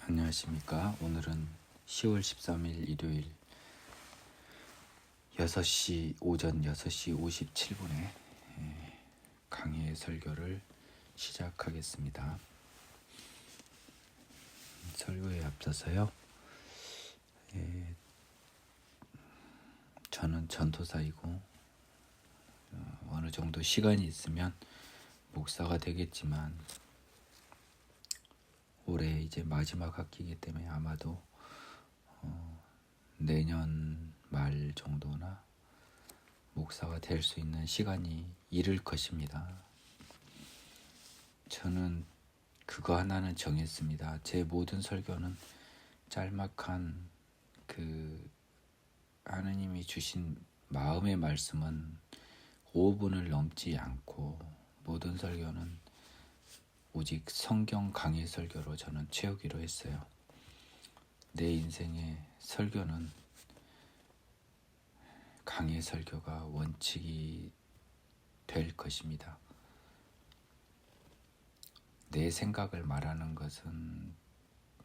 안녕하십니까. 오늘은 10월 13일 일요일 오전 6시 57분에 강의 설교를 시작하겠습니다. 설교에 앞서서요. 저는 전도사이고 어느 정도 시간이 있으면 목사가 되겠지만 올해 이제 마지막 학기이기 때문에 아마도 내년 말 정도나 목사가 될 수 있는 시간이 이를 것입니다. 저는 그거 하나는 정했습니다. 제 모든 설교는 짤막한 하느님이 주신 마음의 말씀은 5분을 넘지 않고 모든 설교는 오직 성경 강의 설교로 저는 채우기로 했어요. 내 인생의 설교는 강의 설교가 원칙이 될 것입니다. 내 생각을 말하는 것은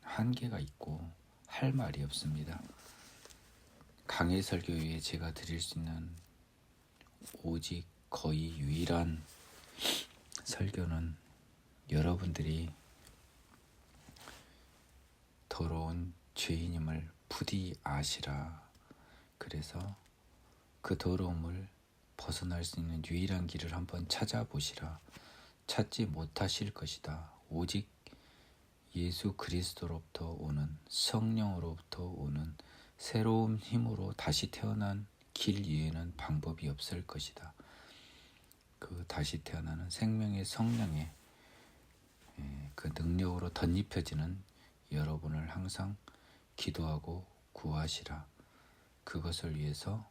한계가 있고 할 말이 없습니다. 강의 설교 외에 제가 드릴 수 있는 오직 거의 유일한 설교는 여러분들이 더러운 죄인임을 부디 아시라. 그래서 그 더러움을 벗어날 수 있는 유일한 길을 한번 찾아보시라. 찾지 못하실 것이다. 오직 예수 그리스도로부터 오는 성령으로부터 오는 새로운 힘으로 다시 태어난 길 이에는 방법이 없을 것이다. 그 다시 태어나는 생명의 성령의 그 능력으로 덧입혀지는 여러분을 항상 기도하고 구하시라. 그것을 위해서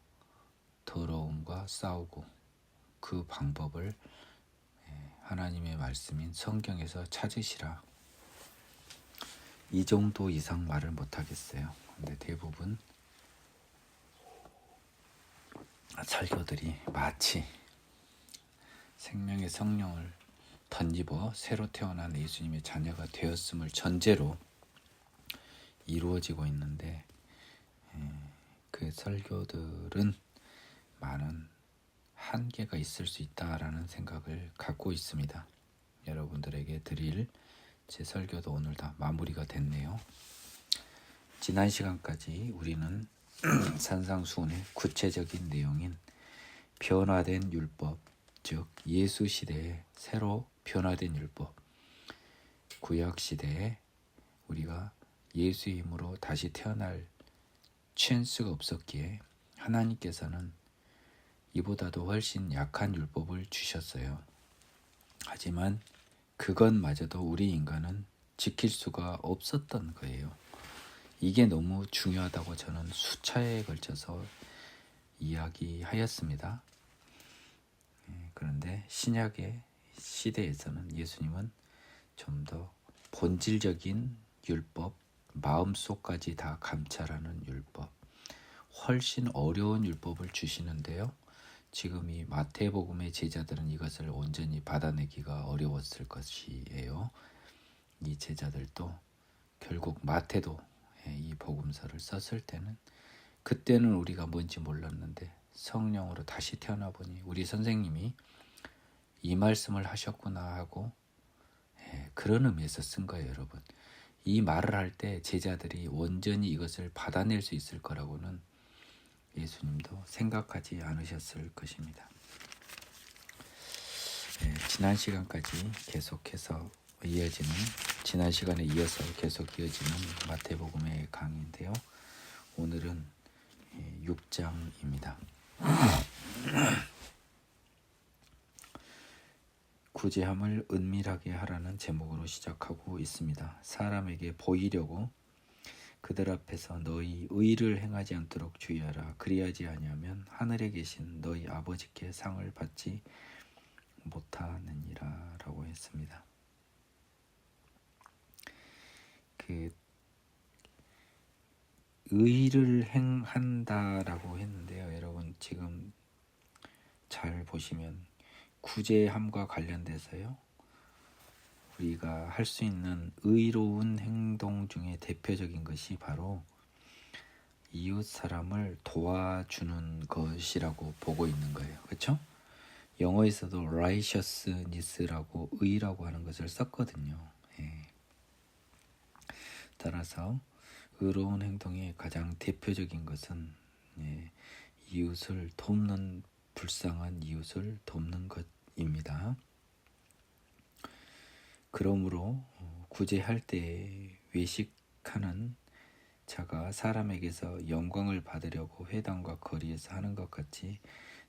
더러움과 싸우고 그 방법을 하나님의 말씀인 성경에서 찾으시라. 이 정도 이상 말을 못하겠어요. 근데 대부분 설교들이 마치 생명의 성령을 덧입어 새로 태어난 예수님의 자녀가 되었음을 전제로 이루어지고 있는데 그 설교들은 많은 한계가 있을 수 있다라는 생각을 갖고 있습니다. 여러분들에게 드릴 제 설교도 오늘 다 마무리가 됐네요. 지난 시간까지 우리는 산상수훈의 구체적인 내용인 변화된 율법, 즉 예수 시대에 새로 변화된 율법, 구약 시대에 우리가 예수의 힘으로 다시 태어날 찬스가 없었기에 하나님께서는 이보다도 훨씬 약한 율법을 주셨어요. 하지만 그것마저도 우리 인간은 지킬 수가 없었던 거예요. 이게 너무 중요하다고 저는 수차에 걸쳐서 이야기하였습니다. 그런데 신약의 시대에서는 예수님은 좀 더 본질적인 율법, 마음속까지 다 감찰하는 율법, 훨씬 어려운 율법을 주시는데요. 지금 이 마태복음의 제자들은 이것을 온전히 받아내기가 어려웠을 것이에요. 이 제자들도 결국 마태도 이 복음서를 썼을 때는 그때는 우리가 뭔지 몰랐는데 성령으로 다시 태어나 보니 우리 선생님이 이 말씀을 하셨구나 하고 그런 의미에서 쓴 거예요. 여러분, 이 말을 할 때 제자들이 온전히 이것을 받아낼 수 있을 거라고는 예수님도 생각하지 않으셨을 것입니다. 지난 시간까지 계속해서 지난 시간에 이어서 계속 이어지는 마태복음의 강의인데요. 오늘은 6장입니다. 구제함을 은밀하게 하라는 제목으로 시작하고 있습니다. 사람에게 보이려고 그들 앞에서 너희 의를 행하지 않도록 주의하라. 그리하지 아니하면 하늘에 계신 너희 아버지께 상을 받지 못하느니라 라고 했습니다. 의를 행한다라고 했는데요. 여러분 지금 잘 보시면 구제함과 관련돼서요. 우리가 할 수 있는 의로운 행동 중에 대표적인 것이 바로 이웃 사람을 도와주는 것이라고 보고 있는 거예요. 그렇죠? 영어에서도 righteousness라고 의라고 하는 것을 썼거든요. 예. 따라서 의로운 행동의 가장 대표적인 것은 이웃을 돕는, 불쌍한 이웃을 돕는 것입니다. 그러므로 구제할 때 외식하는 자가 사람에게서 영광을 받으려고 회당과 거리에서 하는 것 같이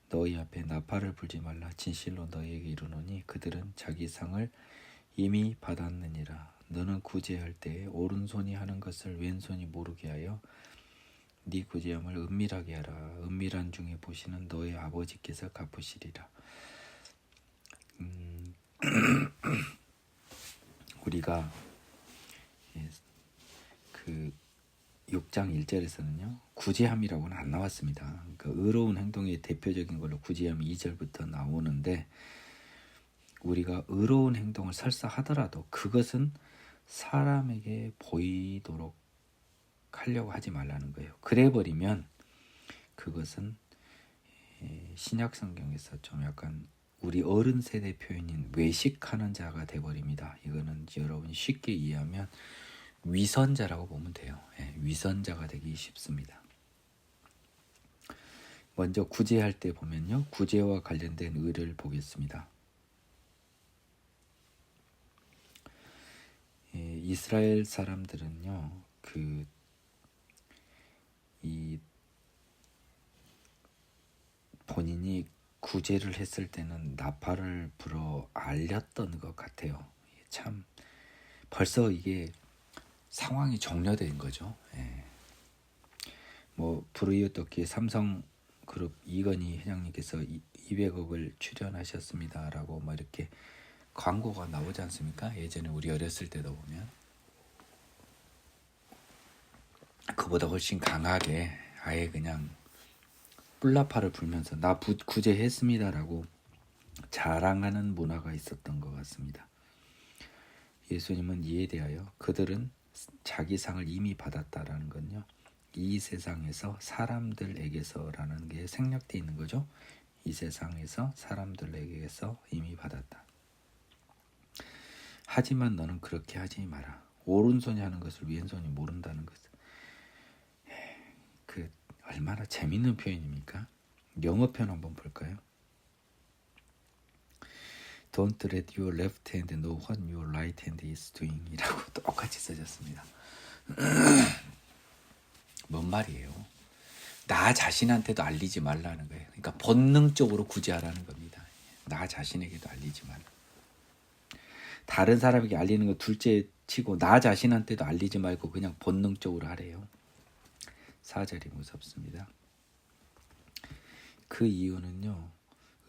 너희 앞에 나팔을 불지 말라. 진실로 너희에게 이르노니 그들은 자기 상을 이미 받았느니라. 너는 구제할 때 오른손이 하는 것을 왼손이 모르게 하여 네 구제함을 은밀하게 하라. 은밀한 중에 보시는 너의 아버지께서 갚으시리라. 우리가 그 6장 1절에서는요 구제함이라고는 안 나왔습니다. 그러니까 의로운 행동의 대표적인 걸로 구제함이 2절부터 나오는데, 우리가 의로운 행동을 설사 하더라도 그것은 사람에게 보이도록 하려고 하지 말라는 거예요. 그래 버리면 그것은 신약 성경에서 좀 약간 우리 어른 세대 표현인 외식하는 자가 돼버립니다. 이거는 여러분 쉽게 이해하면 위선자라고 보면 돼요. 위선자가 되기 쉽습니다. 먼저 구제할 때 보면요, 구제와 관련된 의를 보겠습니다. 이스라엘 사람들은요, 본인이 구제를 했을 때는 나팔을 불어 알렸던 것 같아요. 참 벌써 이게 상황이 종료된 거죠. 뭐 불의유떡기 삼성그룹 이건희 회장님께서 200억을 출연하셨습니다라고 뭐 이렇게 광고가 나오지 않습니까? 예전에 우리 어렸을 때도 보면 그보다 훨씬 강하게 아예 그냥 뿔나파를 불면서 나 구제했습니다라고 자랑하는 문화가 있었던 것 같습니다. 예수님은 이에 대하여 그들은 자기 상을 이미 받았다라는 건요, 이 세상에서 사람들에게서라는 게 생략되어 있는 거죠. 이 세상에서 사람들에게서 이미 받았다. 하지만 너는 그렇게 하지 마라. 오른손이 하는 것을 왼손이 모른다는 것. 그 얼마나 재밌는 표현입니까? 영어 표현 한번 볼까요? Don't let your left hand know what your right hand is doing 이라고 똑같이 써졌습니다. 뭔 말이에요? 나 자신한테도 알리지 말라는 거예요. 그러니까 본능적으로 구제하라는 겁니다. 나 자신에게도 알리지 말라. 다른 사람에게 알리는 거 둘째 치고 나 자신한테도 알리지 말고 그냥 본능적으로 하래요. 4절이 무섭습니다. 그 이유는요,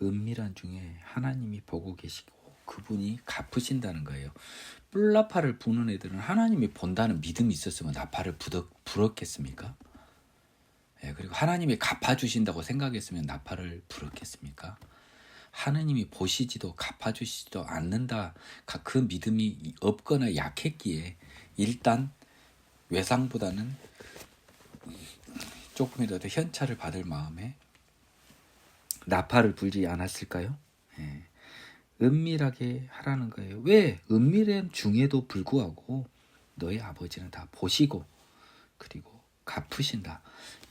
은밀한 중에 하나님이 보고 계시고 그분이 갚으신다는 거예요. 뿔나파를 부는 애들은 하나님이 본다는 믿음이 있었으면 나팔을 불었겠습니까? 그리고 하나님이 갚아주신다고 생각했으면 나팔을 불었겠습니까? 하나님이 보시지도 갚아주시지도 않는다, 그 믿음이 없거나 약했기에 일단 외상보다는 조금이라도 현찰을 받을 마음에 나팔을 불지 않았을까요? 은밀하게 하라는 거예요. 왜? 은밀한 중에도 불구하고 너희 아버지는 다 보시고 그리고 갚으신다.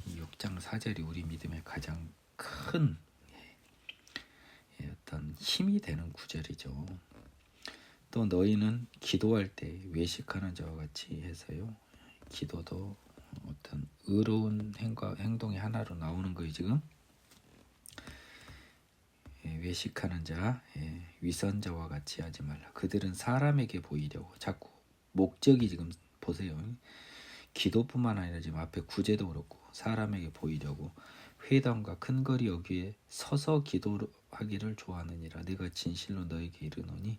이 6장 4절이 우리 믿음의 가장 큰 어떤 힘이 되는 구절이죠. 또 너희는 기도할 때 외식하는 자와 같이 해서요, 기도도 어떤 의로운 행동의 하나로 나오는 거예요. 지금 외식하는 자, 위선자와 같이 하지 말라. 그들은 사람에게 보이려고 자꾸 목적이 지금 보세요. 기도뿐만 아니라 지금 앞에 구제도 그렇고 사람에게 보이려고 회당과 큰 거리 여기에 서서 기도하기를 좋아하느니라. 내가 진실로 너에게 이르노니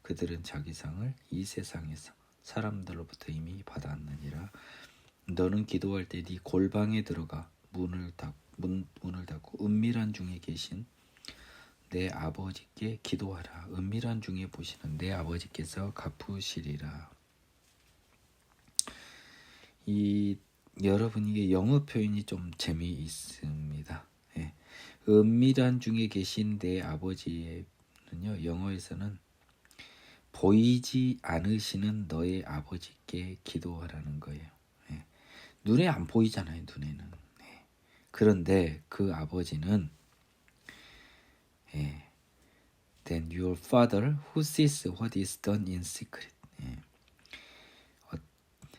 그들은 자기 상을 이 세상에서 사람들로부터 이미 받았느니라. 너는 기도할 때 네 골방에 들어가 문을 닫고 은밀한 중에 계신 내 아버지께 기도하라. 은밀한 중에 보시는 내 아버지께서 갚으시리라. 여러분 이게 영어 표현이 좀 재미있습니다. 예. 은밀한 중에 계신 내 아버지는요, 영어에서는 보이지 않으시는 너의 아버지께 기도하라는 거예요. 예. 눈에 안 보이잖아요, 눈에는. 예. 그런데 그 아버지는 Then your father who sees what is done in secret.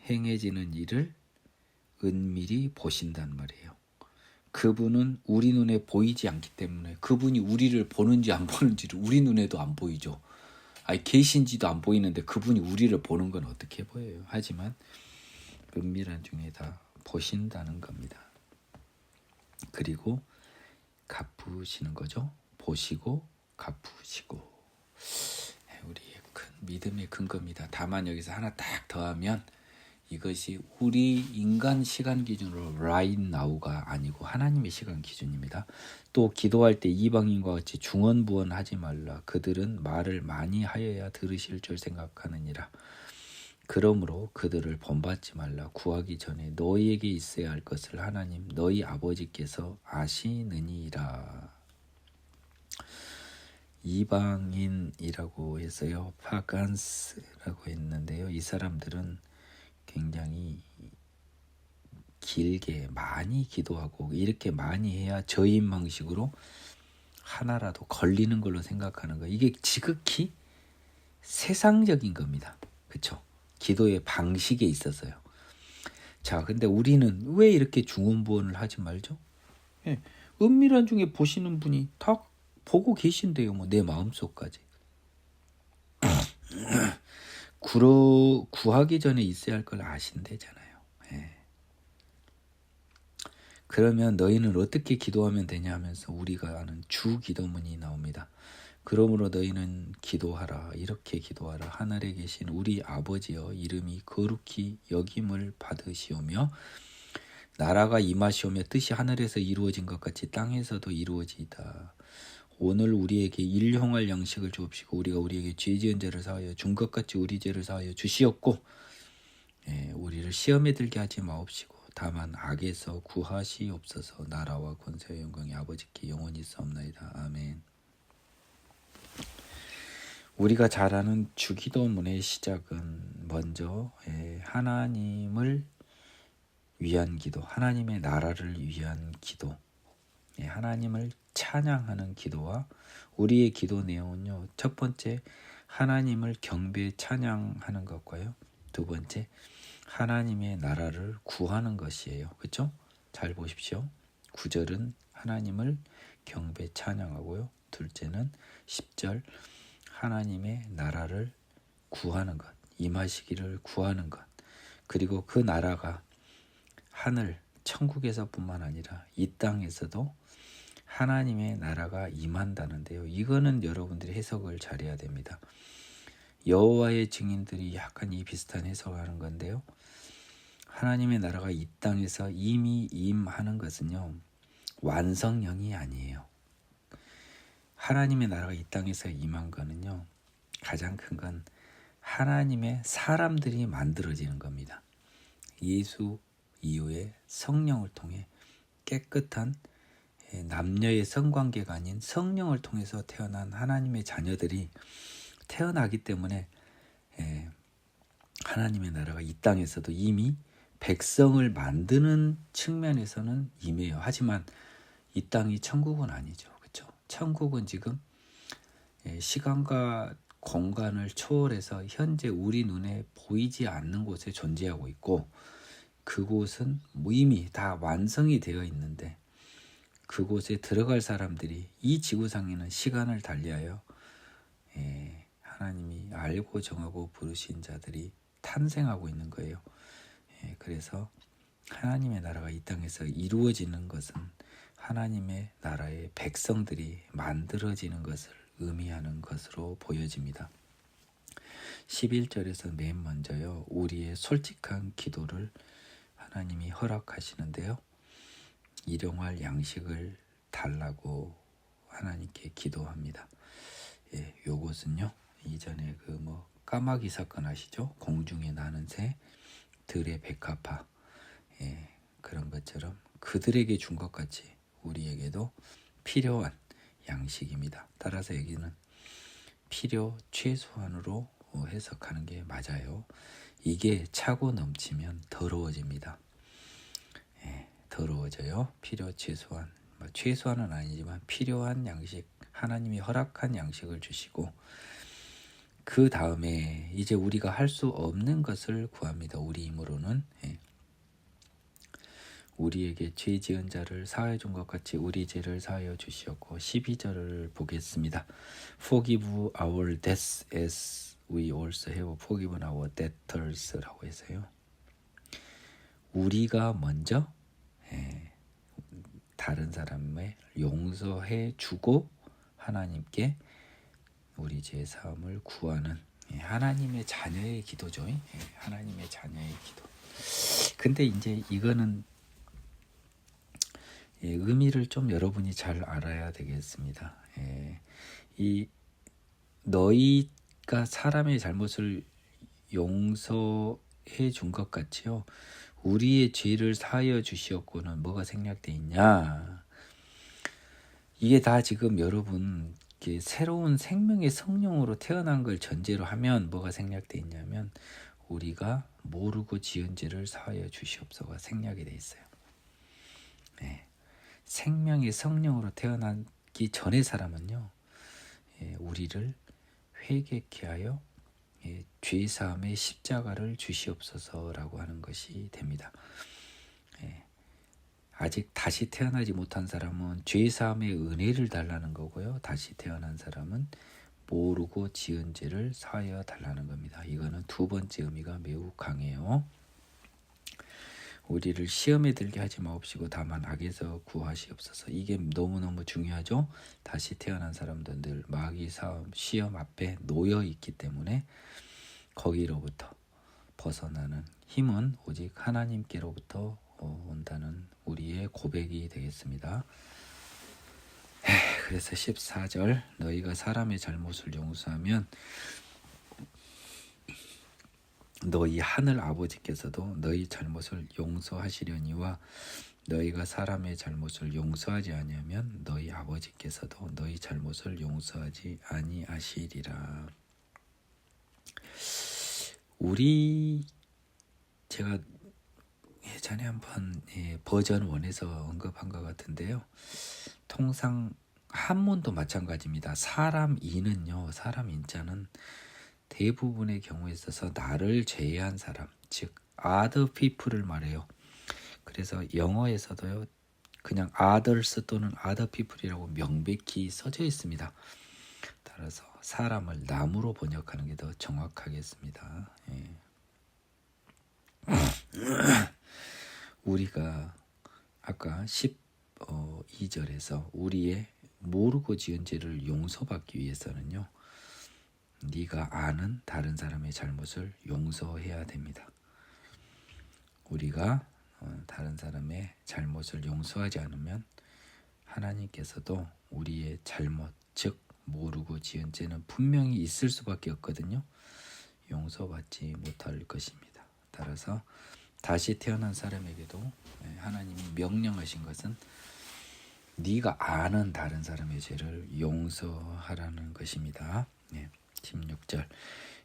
행해지는 일을 은밀히 보신단 말이에요. 그분은 우리 눈에 보이지 않기 때문에 그분이 우리를 보는지 안 보는지를 우리 눈에도 안 보이죠. 계신지도 안 보이는데 그분이 우리를 보는 건 어떻게 보여요? 하지만 은밀한 중에 다 보신다는 겁니다. 그리고 갚으시는 거죠. 보시고 갚으시고. 우리의 큰 믿음의 근거입니다. 다만 여기서 하나 딱 더하면 이것이 우리 인간 시간 기준으로 right now가 아니고 하나님의 시간 기준입니다. 또 기도할 때 이방인과 같이 중언부언하지 말라. 그들은 말을 많이 하여야 들으실 줄 생각하느니라. 그러므로 그들을 본받지 말라. 구하기 전에 너희에게 있어야 할 것을 하나님 너희 아버지께서 아시느니라. 이방인이라고 해서요, 파간스라고 했는데요. 이 사람들은 굉장히 길게 많이 기도하고 이렇게 많이 해야 저인 방식으로 하나라도 걸리는 걸로 생각하는 거예요. 이게 지극히 세상적인 겁니다. 그렇죠? 기도의 방식에 있어서요. 자, 근데 우리는 왜 이렇게 중언부언을 하지 말죠? 은밀한 중에 보시는 분이 다 보고 계신데요. 내 마음속까지. 구하기 전에 있어야 할 걸 아신대잖아요. 그러면 너희는 어떻게 기도하면 되냐 하면서 우리가 아는 주 기도문이 나옵니다. 그러므로 너희는 기도하라. 이렇게 기도하라. 하늘에 계신 우리 아버지여, 이름이 거룩히 여김을 받으시오며 나라가 임하시오며 뜻이 하늘에서 이루어진 것 같이 땅에서도 이루어지이다. 오늘 우리에게 일용할 양식을 주옵시고 우리가 우리에게 죄 지은 자를 사하여 준 것 같이 우리 죄를 사하여 주시옵고 우리를 시험에 들게 하지 마옵시고 다만 악에서 구하시옵소서. 나라와 권세와 영광이 아버지께 영원히 있사옵나이다. 아멘. 우리가 잘 아는 주기도문의 시작은 먼저 하나님을 위한 기도, 하나님의 나라를 위한 기도, 하나님을 찬양하는 기도와 우리의 기도 내용은요, 첫 번째 하나님을 경배 찬양하는 것과요, 두 번째 하나님의 나라를 구하는 것이에요. 그렇죠? 잘 보십시오. 9절은 하나님을 경배 찬양하고요, 둘째는 10절 하나님의 나라를 구하는 것, 임하시기를 구하는 것, 그리고 그 나라가 하늘 천국에서뿐만 아니라 이 땅에서도 하나님의 나라가 임한다는데요. 이거는 여러분들이 해석을 잘해야 됩니다. 여호와의 증인들이 약간 이 비슷한 해석을 하는 건데요. 하나님의 나라가 이 땅에서 이미 임하는 것은요, 완성형이 아니에요. 하나님의 나라가 이 땅에서 임한 거는요, 가장 큰 건 하나님의 사람들이 만들어지는 겁니다. 예수 이후에 성령을 통해 깨끗한 남녀의 성관계가 아닌 성령을 통해서 태어난 하나님의 자녀들이 태어나기 때문에 하나님의 나라가 이 땅에서도 이미 백성을 만드는 측면에서는 임해요. 하지만 이 땅이 천국은 아니죠. 그렇죠? 천국은 지금 시간과 공간을 초월해서 현재 우리 눈에 보이지 않는 곳에 존재하고 있고, 그곳은 이미 다 완성이 되어 있는데 그곳에 들어갈 사람들이 이 지구상에는 시간을 달리하여 하나님이 알고 정하고 부르신 자들이 탄생하고 있는 거예요. 그래서 하나님의 나라가 이 땅에서 이루어지는 것은 하나님의 나라의 백성들이 만들어지는 것을 의미하는 것으로 보여집니다. 11절에서 맨 먼저요, 우리의 솔직한 기도를 하나님이 허락하시는데요, 일용할 양식을 달라고 하나님께 기도합니다. 예, 요것은요 이전에 그 까마귀 사건 아시죠? 공중에 나는 새, 들의 백합화, 예, 그런 것처럼 그들에게 준 것 같이 우리에게도 필요한 양식입니다. 따라서 여기는 필요 최소한으로 해석하는 게 맞아요. 이게 차고 넘치면 더러워집니다. 예, 더러워져요. 필요 최소한, 최소한은 아니지만 필요한 양식, 하나님이 허락한 양식을 주시고 그 다음에 이제 우리가 할 수 없는 것을 구합니다. 우리 힘으로는. 예. 우리에게 죄 지은 자를 사하여 준 것 같이 우리 죄를 사하여 주시었고 12절을 보겠습니다. Forgive our debts as we also have forgiven our debtors라고 해서요. 우리가 먼저 다른 사람을 용서해 주고 하나님께 우리 죄 사함을 구하는 하나님의 자녀의 기도죠. 하나님의 자녀의 기도. 근데 이제 이거는 의미를 좀 여러분이 잘 알아야 되겠습니다. 이 너희가 사람의 잘못을 용서해 준 것 같이요. 우리의 죄를 사하여 주시었고는 뭐가 생략되어 있냐? 이게 다 지금 여러분 새로운 생명의 성령으로 태어난 걸 전제로 하면 뭐가 생략되어 있냐면 우리가 모르고 지은 죄를 사하여 주시옵소서가 생략이 되어 있어요. 네. 생명의 성령으로 태어나기 전의 사람은요, 우리를 회개케 하여 죄사함의 십자가를 주시옵소서라고 하는 것이 됩니다. 아직 다시 태어나지 못한 사람은 죄사함의 은혜를 달라는 거고요. 다시 태어난 사람은 모르고 지은 죄를 사하여 달라는 겁니다. 이거는 두 번째 의미가 매우 강해요. 우리를 시험에 들게 하지 마옵시고 다만 악에서 구하시옵소서. 이게 너무너무 중요하죠. 다시 태어난 사람들은 늘 마귀 시험 앞에 놓여 있기 때문에 거기로부터 벗어나는 힘은 오직 하나님께로부터 온다는 우리의 고백이 되겠습니다. 그래서 14절 너희가 사람의 잘못을 용서하면 너희 하늘 아버지께서도 너희 잘못을 용서하시려니와 너희가 사람의 잘못을 용서하지 아니하면 너희 아버지께서도 너희 잘못을 용서하지 아니하시리라. 제가 예전에 한번 버전 1에서 언급한 것 같은데요. 통상 한문도 마찬가지입니다. 사람 인은요. 사람 인자는 대부분의 경우에 있어서 나를 제외한 사람, 즉 other people을 말해요. 그래서 영어에서도요. 그냥 others 또는 other people이라고 명백히 써져 있습니다. 따라서 사람을 남으로 번역하는 게 더 정확하겠습니다. 우리가 아까 12절에서 우리의 모르고 지은 죄를 용서받기 위해서는요. 네가 아는 다른 사람의 잘못을 용서해야 됩니다. 우리가 다른 사람의 잘못을 용서하지 않으면 하나님께서도 우리의 잘못, 즉 모르고 지은 죄는 분명히 있을 수밖에 없거든요. 용서받지 못할 것입니다. 따라서 다시 태어난 사람에게도 하나님이 명령하신 것은 네가 아는 다른 사람의 죄를 용서하라는 것입니다. 16절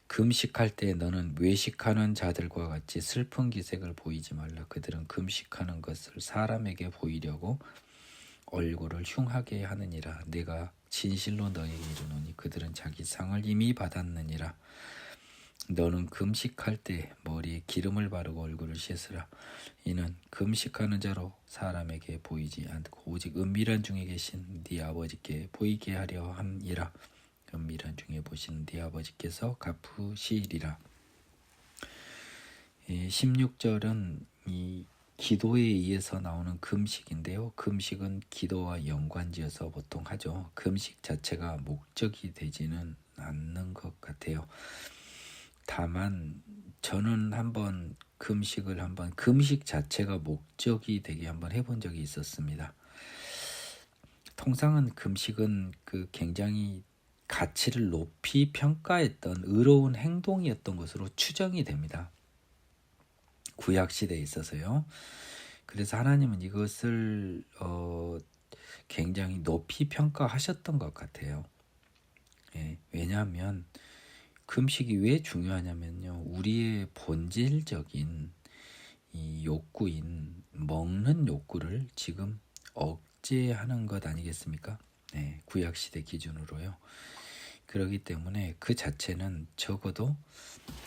금식할 때 너는 외식하는 자들과 같이 슬픈 기색을 보이지 말라. 그들은 금식하는 것을 사람에게 보이려고 얼굴을 흉하게 하느니라. 내가 진실로 너에게 이르노니 그들은 자기 상을 이미 받았느니라. 너는 금식할 때 머리에 기름을 바르고 얼굴을 씻으라. 이는 금식하는 자로 사람에게 보이지 않고 오직 은밀한 중에 계신 네 아버지께 보이게 하려 함이라. 은밀한 중에 보시는 네 아버지께서 갚으시리라. 16절은 이 기도에 의해서 나오는 금식인데요. 금식은 기도와 연관지어서 보통 하죠. 금식 자체가 목적이 되지는 않는 것 같아요. 다만 저는 금식 자체가 목적이 되게 한번 해본 적이 있었습니다. 통상은 금식은 그 굉장히 가치를 높이 평가했던 의로운 행동이었던 것으로 추정이 됩니다. 구약 시대에 있어서요. 그래서 하나님은 이것을 굉장히 높이 평가하셨던 것 같아요. 예, 왜냐하면 금식이 왜 중요하냐면요, 우리의 본질적인 이 욕구인 먹는 욕구를 지금 억제하는 것 아니겠습니까? 네, 구약 시대 기준으로요. 그렇기 때문에 그 자체는 적어도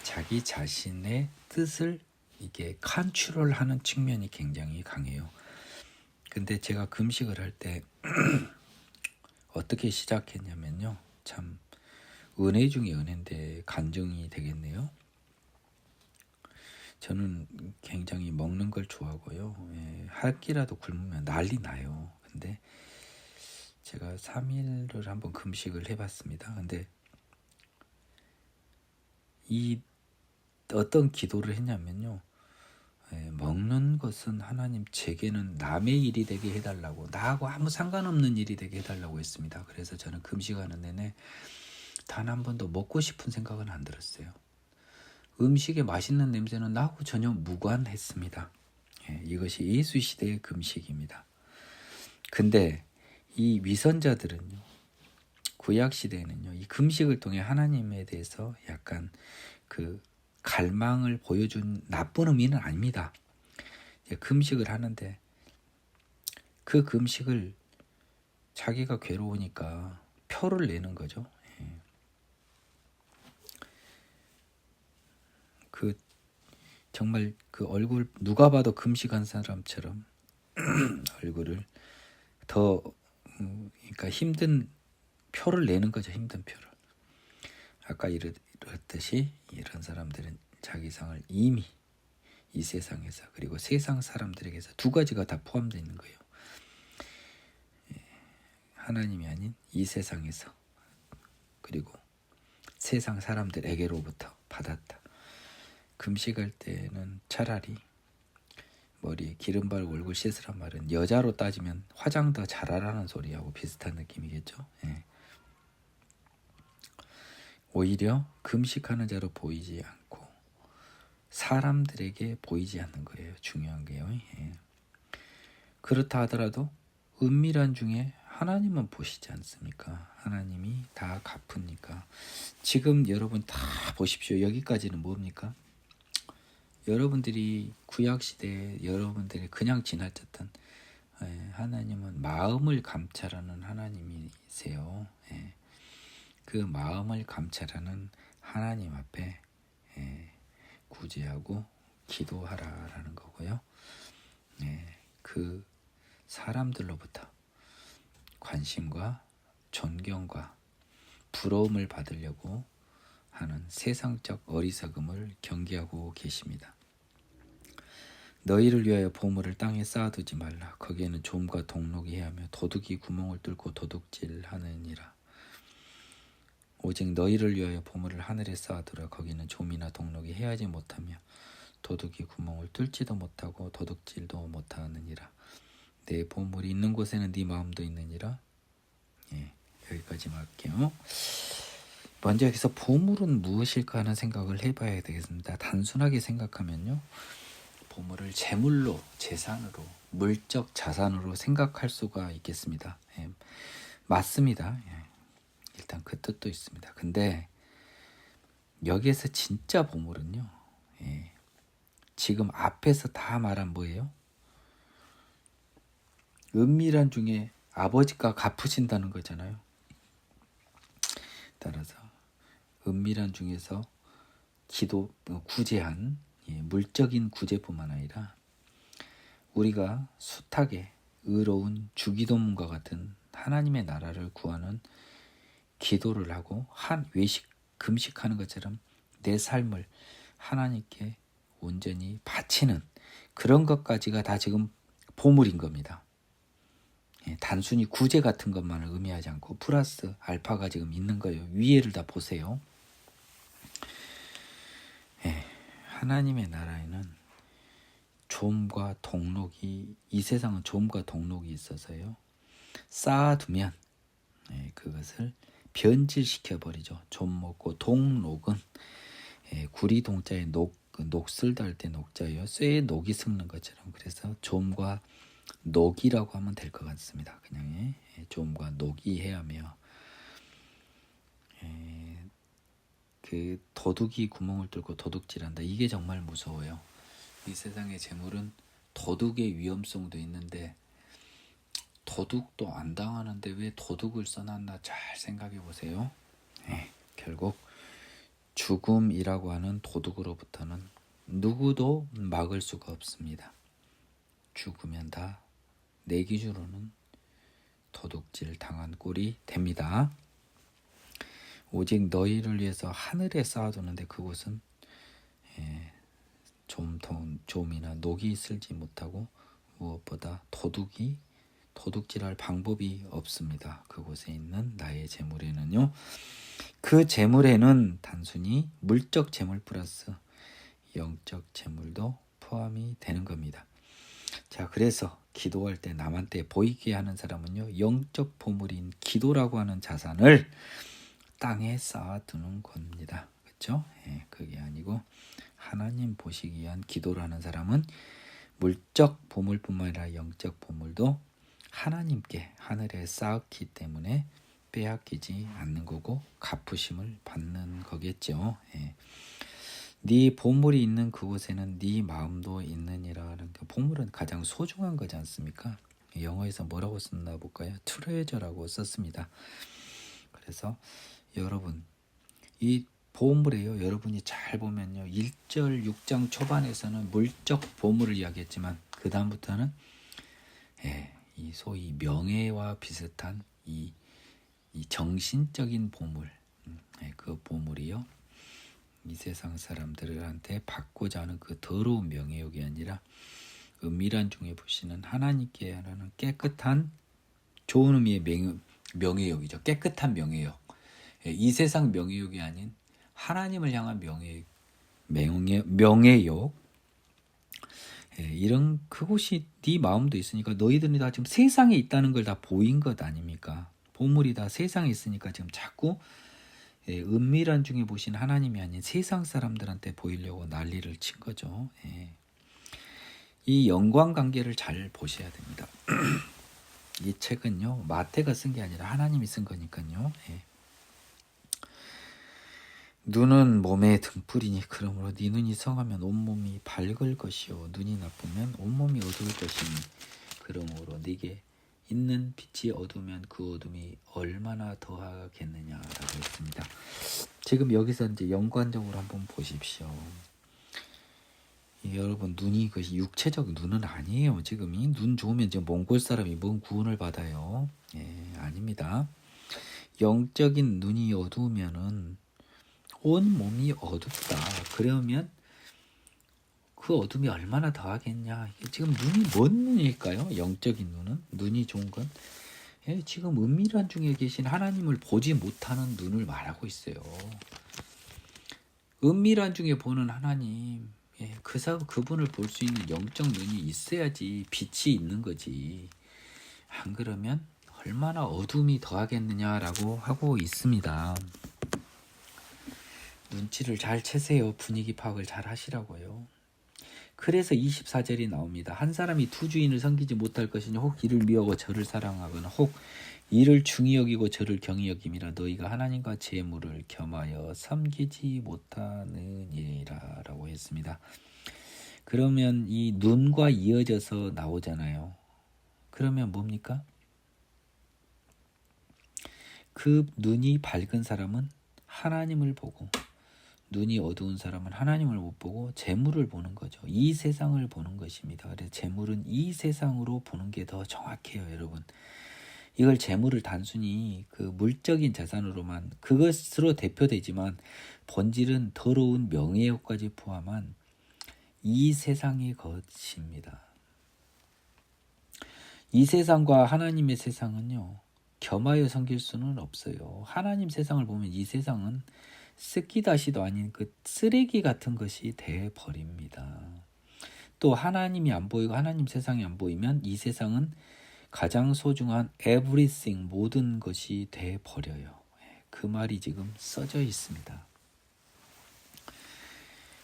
자기 자신의 뜻을 이게 컨트롤하는 측면이 굉장히 강해요. 근데 제가 금식을 할 때 어떻게 시작했냐면요, 참 은혜 중에 은혜인데 간증이 되겠네요. 저는 굉장히 먹는 걸 좋아하고요. 예, 한 끼라도 굶으면 난리 나요. 근데 제가 3일을 한번 금식을 해봤습니다. 근데 이 어떤 기도를 했냐면요, 예, 먹는 것은 하나님 제게는 남의 일이 되게 해달라고, 나하고 아무 상관없는 일이 되게 해달라고 했습니다. 그래서 저는 금식하는 내내 단 한 번도 먹고 싶은 생각은 안 들었어요. 음식의 맛있는 냄새는 나하고 전혀 무관했습니다. 예, 이것이 예수 시대의 금식입니다. 근데 이 위선자들은요, 구약 시대에는요, 이 금식을 통해 하나님에 대해서 약간 그 갈망을 보여준 나쁜 의미는 아닙니다. 금식을 하는데 그 금식을 자기가 괴로우니까 표를 내는 거죠. 그 정말 그 얼굴 누가 봐도 금식한 사람처럼 얼굴을 더 그러니까 힘든 표를 내는 거죠. 힘든 표를. 아까 이렇듯이 이런 사람들은 자기 상을 이미 이 세상에서 그리고 세상 사람들에게서 두 가지가 다 포함되어 있는 거예요. 하나님이 아닌 이 세상에서 그리고 세상 사람들에게로부터 받았다. 금식할 때는 차라리 머리에 기름 바르고 얼굴 씻으란 말은 여자로 따지면 화장 더 잘하라는 소리하고 비슷한 느낌이겠죠. 예. 오히려 금식하는 자로 보이지 않고 사람들에게 보이지 않는 거예요. 중요한 게요. 예. 그렇다 하더라도 은밀한 중에 하나님은 보시지 않습니까? 하나님이 다 갚으니까. 지금 여러분 다 보십시오. 여기까지는 뭡니까? 여러분들이 구약시대에 여러분들이 그냥 지나쳤던 하나님은 마음을 감찰하는 하나님이세요. 그 마음을 감찰하는 하나님 앞에 구제하고 기도하라라는 거고요. 그 사람들로부터 관심과 존경과 부러움을 받으려고 하는 세상적 어리석음을 경계하고 계십니다. 너희를 위하여 보물을 땅에 쌓아두지 말라. 거기에는 좀과 동록이 해하며 도둑이 구멍을 뚫고 도둑질하느니라. 오직 너희를 위하여 보물을 하늘에 쌓아두라. 거기는 좀이나 동록이 해하지 못하며 도둑이 구멍을 뚫지도 못하고 도둑질도 못하느니라. 내 보물이 있는 곳에는 네 마음도 있느니라. 여기까지만 할게요. 먼저 여기서 보물은 무엇일까 하는 생각을 해봐야 되겠습니다. 단순하게 생각하면요, 보물을 재물로, 재산으로, 물적 자산으로 생각할 수가 있겠습니다. 맞습니다. 일단 그 뜻도 있습니다. 근데 여기에서 진짜 보물은요, 지금 앞에서 다 말한 뭐예요? 은밀한 중에 아버지가 갚으신다는 거잖아요. 따라서 은밀한 중에서 구제한 물적인 구제뿐만 아니라 우리가 숱하게 의로운 주기도문과 같은 하나님의 나라를 구하는 기도를 하고 외식 금식하는 것처럼 내 삶을 하나님께 온전히 바치는 그런 것까지가 다 지금 보물인 겁니다. 단순히 구제 같은 것만을 의미하지 않고 플러스 알파가 지금 있는 거예요. 위에를 다 보세요. 하나님의 나라에는 좀과 동록이, 이 세상은 좀과 동록이 있어서요, 쌓아두면 그것을 변질시켜 버리죠. 좀 먹고 동록은 구리 동자에 녹슬 달 때 녹자요. 쇠에 녹이 섞는 것처럼 그래서 좀과 녹이라고 하면 될 것 같습니다. 그냥 좀과 녹이 해야며 그 도둑이 구멍을 뚫고 도둑질한다. 이게 정말 무서워요. 이 세상의 재물은 도둑의 위험성도 있는데 도둑도 안 당하는데 왜 도둑을 써놨나 잘 생각해 보세요. 결국 죽음이라고 하는 도둑으로부터는 누구도 막을 수가 없습니다. 죽으면 다 내 기준으로는 도둑질 당한 꼴이 됩니다. 오직 너희를 위해서 하늘에 쌓아두는데 그곳은 좀이나 녹이 슬지 못하고 무엇보다 도둑질할 방법이 없습니다. 그곳에 있는 나의 재물에는요. 그 재물에는 단순히 물적 재물 플러스 영적 재물도 포함이 되는 겁니다. 자, 그래서 기도할 때 남한테 보이게 하는 사람은요. 영적 보물인 기도라고 하는 자산을 땅에 쌓아두는 겁니다. 그렇죠? 그게 아니고 하나님 보시기 위한 기도를 하는 사람은 물적 보물뿐만 아니라 영적 보물도 하나님께 하늘에 쌓았기 때문에 빼앗기지 않는 거고 갚으심을 받는 거겠죠. 네 보물이 있는 그곳에는 네 마음도 있느니라는 그 보물은 가장 소중한 거지 않습니까? 영어에서 뭐라고 썼나 볼까요? 트레저라고 썼습니다. 그래서 여러분 이 보물이에요. 여러분이 잘 보면요. 1절 6장 초반에서는 물적 보물을 이야기했지만 그 다음부터는 이 소위 명예와 비슷한 이 정신적인 보물, 그 보물이요. 이 세상 사람들한테 받고자 하는 그 더러운 명예욕이 아니라 은밀한 중에 보시는 하나님께 하는 깨끗한 좋은 의미의 명예욕이죠. 깨끗한 명예욕. 이 세상 명예욕이 아닌 하나님을 향한 명예욕. 이런 그곳이 네 마음도 있으니까 너희들이 다 지금 세상에 있다는 걸 다 보인 것 아닙니까? 보물이 다 세상에 있으니까 지금 자꾸 은밀한 중에 보신 하나님이 아닌 세상 사람들한테 보이려고 난리를 친 거죠. 이 연관 관계를 잘 보셔야 됩니다. 이 책은요 마태가 쓴 게 아니라 하나님이 쓴 거니까요. 눈은 몸의 등불이니 그러므로 네 눈이 성하면 온몸이 밝을 것이요 눈이 나쁘면 온몸이 어두울 것이니 그러므로 네게 있는 빛이 어두우면 그 어둠이 얼마나 더하겠느냐라고 했습니다. 지금 여기서 이제 연관적으로 한번 보십시오. 여러분 눈이 그 육체적 눈은 아니에요. 지금 이 눈 좋으면 이제 몽골 사람이 뭔 구원을 받아요? 아닙니다. 영적인 눈이 어두우면은 온 몸이 어둡다. 그러면 그 어둠이 얼마나 더하겠냐. 지금 눈이 뭔 눈일까요? 영적인 눈은? 눈이 좋은 건? 지금 은밀한 중에 계신 하나님을 보지 못하는 눈을 말하고 있어요. 은밀한 중에 보는 하나님, 그분을 볼 수 있는 영적 눈이 있어야지 빛이 있는 거지. 안 그러면 얼마나 어둠이 더하겠느냐라고 하고 있습니다. 눈치를 잘 채세요. 분위기 파악을 잘 하시라고요. 그래서 24절이 나옵니다. 한 사람이 두 주인을 섬기지 못할 것이니 혹 이를 미워하고 저를 사랑하거나 혹 이를 중히 여기고 저를 경히 여김이라 너희가 하나님과 재물을 겸하여 섬기지 못하느니라 라고 했습니다. 그러면 이 눈과 이어져서 나오잖아요. 그러면 뭡니까? 그 눈이 밝은 사람은 하나님을 보고 눈이 어두운 사람은 하나님을 못 보고 재물을 보는 거죠. 이 세상을 보는 것입니다. 그래서 재물은 이 세상으로 보는 게 더 정확해요, 여러분. 이걸 재물을 단순히 그 물적인 자산으로만 그것으로 대표되지만 본질은 더러운 명예욕까지 포함한 이 세상의 것입니다. 이 세상과 하나님의 세상은요, 겸하여 섬길 수는 없어요. 하나님 세상을 보면 이 세상은 쓰기다시도 아닌 그 쓰레기 같은 것이 돼버립니다. 또 하나님이 안 보이고 하나님 세상이 안 보이면 이 세상은 가장 소중한 everything 모든 것이 돼 버려요. 그 말이 지금 써져 있습니다.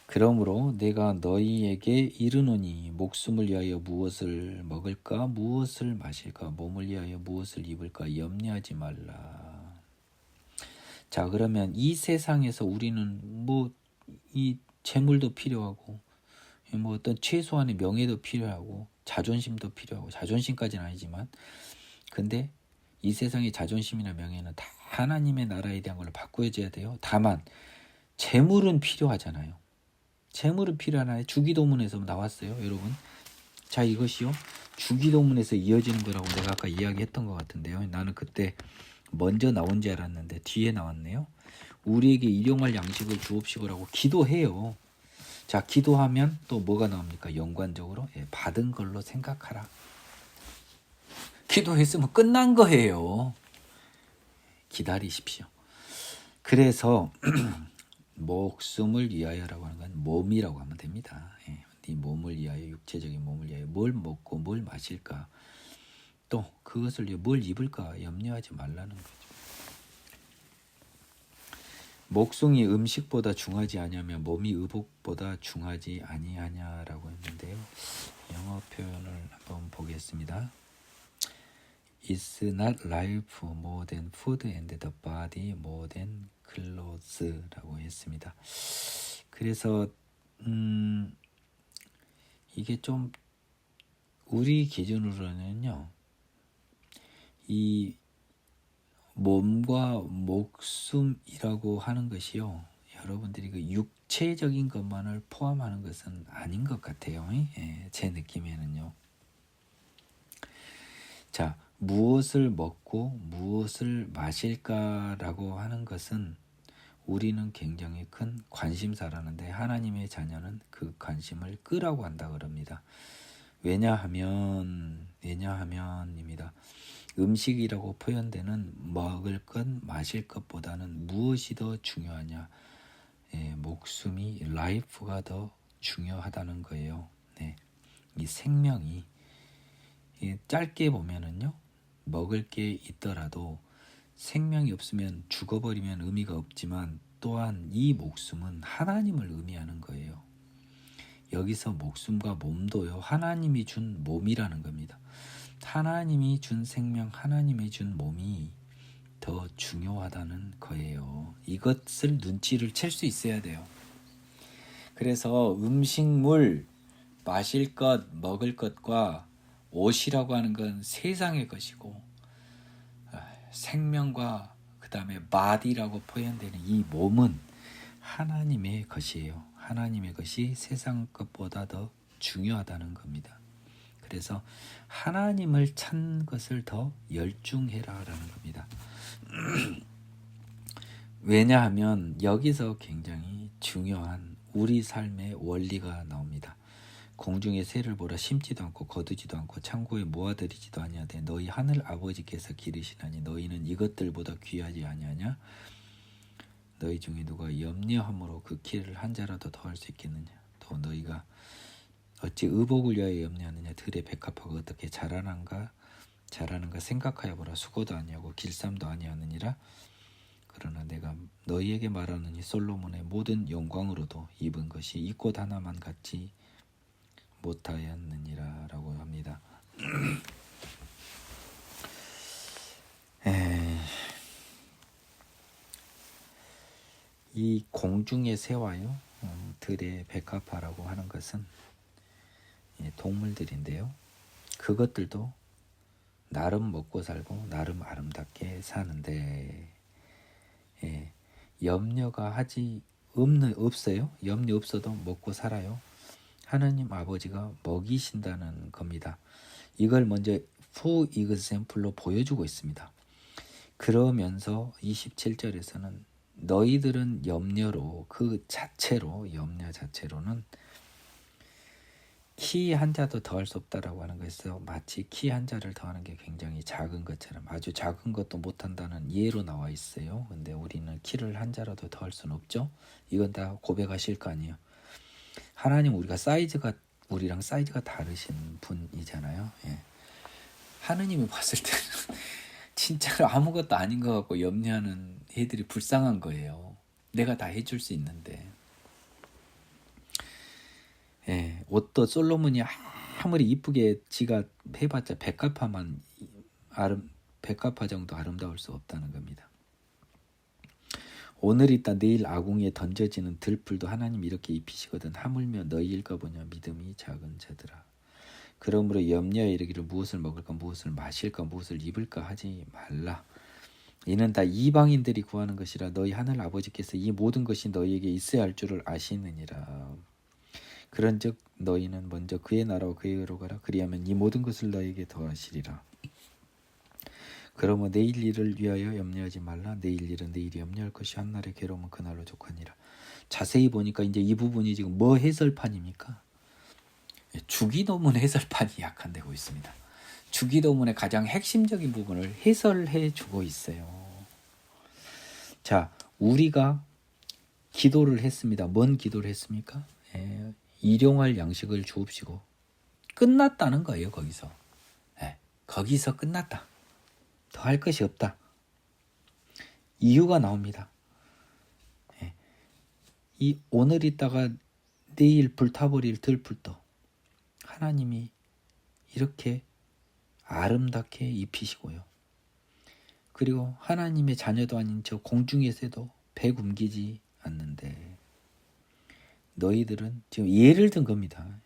그러므로 내가 너희에게 이르노니 목숨을 위하여 무엇을 먹을까 무엇을 마실까 몸을 위하여 무엇을 입을까 염려하지 말라. 자, 그러면 이 세상에서 우리는 뭐 이 재물도 필요하고 뭐 어떤 최소한의 명예도 필요하고 자존심도 필요하고 자존심까지는 아니지만 근데 이 세상의 자존심이나 명예는 다 하나님의 나라에 대한 걸 바꾸어져야 돼요. 다만 재물은 필요하잖아요. 재물은 필요하나요? 주기도문에서 나왔어요, 여러분. 자, 이것이요 주기도문에서 이어지는 거라고 내가 아까 이야기했던 것 같은데요. 나는 그때 먼저 나온 줄 알았는데 뒤에 나왔네요. 우리에게 일용할 양식을 주옵시고라고 기도해요. 자, 기도하면 또 뭐가 나옵니까? 연관적으로 받은 걸로 생각하라. 기도했으면 끝난 거예요. 기다리십시오. 그래서 목숨을 위하여라고 하는 건 몸이라고 하면 됩니다. 네 몸을 위하여, 육체적인 몸을 위하여 뭘 먹고 뭘 마실까, 또 그것을 위해 뭘 입을까 염려하지 말라는 거죠. 목숨이 음식보다 중하지 아니하며 몸이 의복보다 중하지 아니하냐라고 했는데요. 영어 표현을 한번 보겠습니다. It's not life more than food and the body more than clothes라고 했습니다. 그래서 이게 좀 우리 기준으로는요, 이 몸과 목숨이라고 하는 것이요, 여러분들이 그 육체적인 것만을 포함하는 것은 아닌 것 같아요. 제 느낌에는요. 자, 무엇을 먹고 무엇을 마실까라고 하는 것은 우리는 굉장히 큰 관심사라는데 하나님의 자녀는 그 관심을 끄라고 한다 그럽니다. 왜냐하면입니다. 음식이라고 표현되는 먹을 것, 마실 것보다는 무엇이 더 중요하냐? 목숨이, 라이프가 더 중요하다는 거예요. 이 생명이 짧게 보면은요, 먹을 게 있더라도 생명이 없으면 죽어버리면 의미가 없지만 또한 이 목숨은 하나님을 의미하는 거예요. 여기서 목숨과 몸도요, 하나님이 준 몸이라는 겁니다. 하나님이 준 생명, 하나님이 준 몸이 더 중요하다는 거예요. 이것을 눈치를 챌 수 있어야 돼요. 그래서 음식물, 마실 것, 먹을 것과 옷이라고 하는 건 세상의 것이고, 생명과 그 다음에 body라고 표현되는 이 몸은 하나님의 것이에요. 하나님의 것이 세상 것보다 더 중요하다는 겁니다. 그래서 하나님을 찾는 것을 더 열중해라라는 겁니다. 왜냐하면 여기서 굉장히 중요한 우리 삶의 원리가 나옵니다. 공중의 새를 보라, 심지도 않고 거두지도 않고 창고에 모아들이지도 아니하되 너희 하늘 아버지께서 기르시나니 너희는 이것들보다 귀하지 아니하냐? 너희 중에 누가 염려함으로 그 키를 한 자라도 더할 수 있겠느냐? 또 너희가 어찌 의복을 위하여 염려하느냐? 들의 백합화가 어떻게 자라는가 생각하여 보라. 수고도 아니하고 길쌈도 아니하느니라. 그러나 내가 너희에게 말하느니 솔로몬의 모든 영광으로도 입은 것이 이 꽃 하나만 같이 못하였느니라 라고 합니다. 이 공중의 새와요, 들의 백합화라고 하는 것은 동물들인데요. 그것들도 나름 먹고 살고 나름 아름답게 사는데 염려가 없어요. 염려 없어도 먹고 살아요. 하나님 아버지가 먹이신다는 겁니다. 이걸 먼저 for example로 보여주고 있습니다. 그러면서 27절에서는 너희들은 염려 자체로는 키 한 자도 더할 수 없다라고 하는 것에서 마치 키 한 자를 더하는 게 굉장히 작은 것처럼 아주 작은 것도 못한다는 예로 나와 있어요. 근데 우리는 키를 한 자라도 더할 수는 없죠. 이건 다 고백하실 거 아니에요. 하나님 우리랑 사이즈가 다르신 분이잖아요. 하느님이 봤을 때는 진짜로 아무것도 아닌 것 같고 염려하는 애들이 불쌍한 거예요. 내가 다 해줄 수 있는데. 예, 옷도 솔로몬이 아무리 이쁘게 지가 해봤자 백합화 정도 아름다울 수 없다는 겁니다. 오늘 있다 내일 아궁이에 던져지는 들풀도 하나님 이렇게 입히시거든. 하물며 너희일까 보냐 믿음이 작은 자들아. 그러므로 염려에 이르기를 무엇을 먹을까 무엇을 마실까 무엇을 입을까 하지 말라. 이는 다 이방인들이 구하는 것이라. 너희 하늘 아버지께서 이 모든 것이 너희에게 있어야 할 줄을 아시느니라. 그런즉 너희는 먼저 그의 나라와 그의 의로 가라. 그리하면 이 모든 것을 너희에게 더하시리라. 그러므로 내일 일을 위하여 염려하지 말라. 내일 일은 내일이 염려할 것이 한 날의 괴로움은 그날로 족하니라. 자세히 보니까 이제 이 부분이 지금 뭐 해설판입니까? 주기도문 해설판이 약한되고 있습니다. 주기도문의 가장 핵심적인 부분을 해설해 주고 있어요. 자, 우리가 기도를 했습니다. 뭔 기도를 했습니까? 일용할 양식을 주옵시고. 끝났다는 거예요. 거기서. 거기서 끝났다. 더 할 것이 없다. 이유가 나옵니다. 이 오늘 있다가 내일 불타버릴 들풀도 하나님이 이렇게 아름답게 입히시고요. 그리고 하나님의 자녀도 아닌 저 공중에서도 배 굶기지 않는데 너희들은 지금 예를 든 겁니다.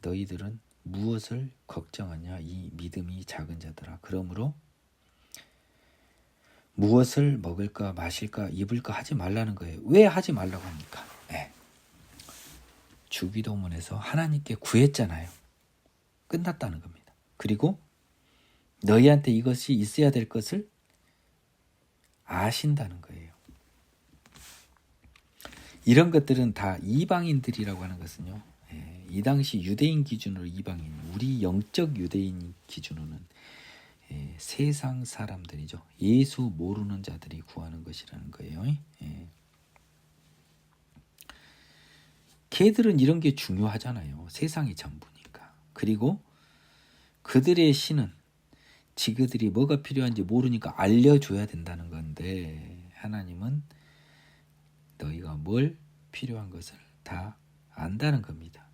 너희들은 무엇을 걱정하냐 이 믿음이 작은 자들아. 그러므로 무엇을 먹을까 마실까 입을까 하지 말라는 거예요. 왜 하지 말라고 합니까? 주기도문에서 하나님께 구했잖아요. 끝났다는 겁니다. 그리고 너희한테 이것이 있어야 될 것을 아신다는 거예요. 이런 것들은 다 이방인들이라고 하는 것은요. 이 당시 유대인 기준으로 이방인, 우리 영적 유대인 기준으로는 세상 사람들이죠. 예수 모르는 자들이 구하는 것이라는 거예요. 걔들은 이런 게 중요하잖아요. 세상이 전부니까. 그리고 그들의 신은 지그들이 뭐가 필요한지 모르니까 알려줘야 된다는 건데 하나님은 너희가 뭘 필요한 것을 다 안다는 겁니다.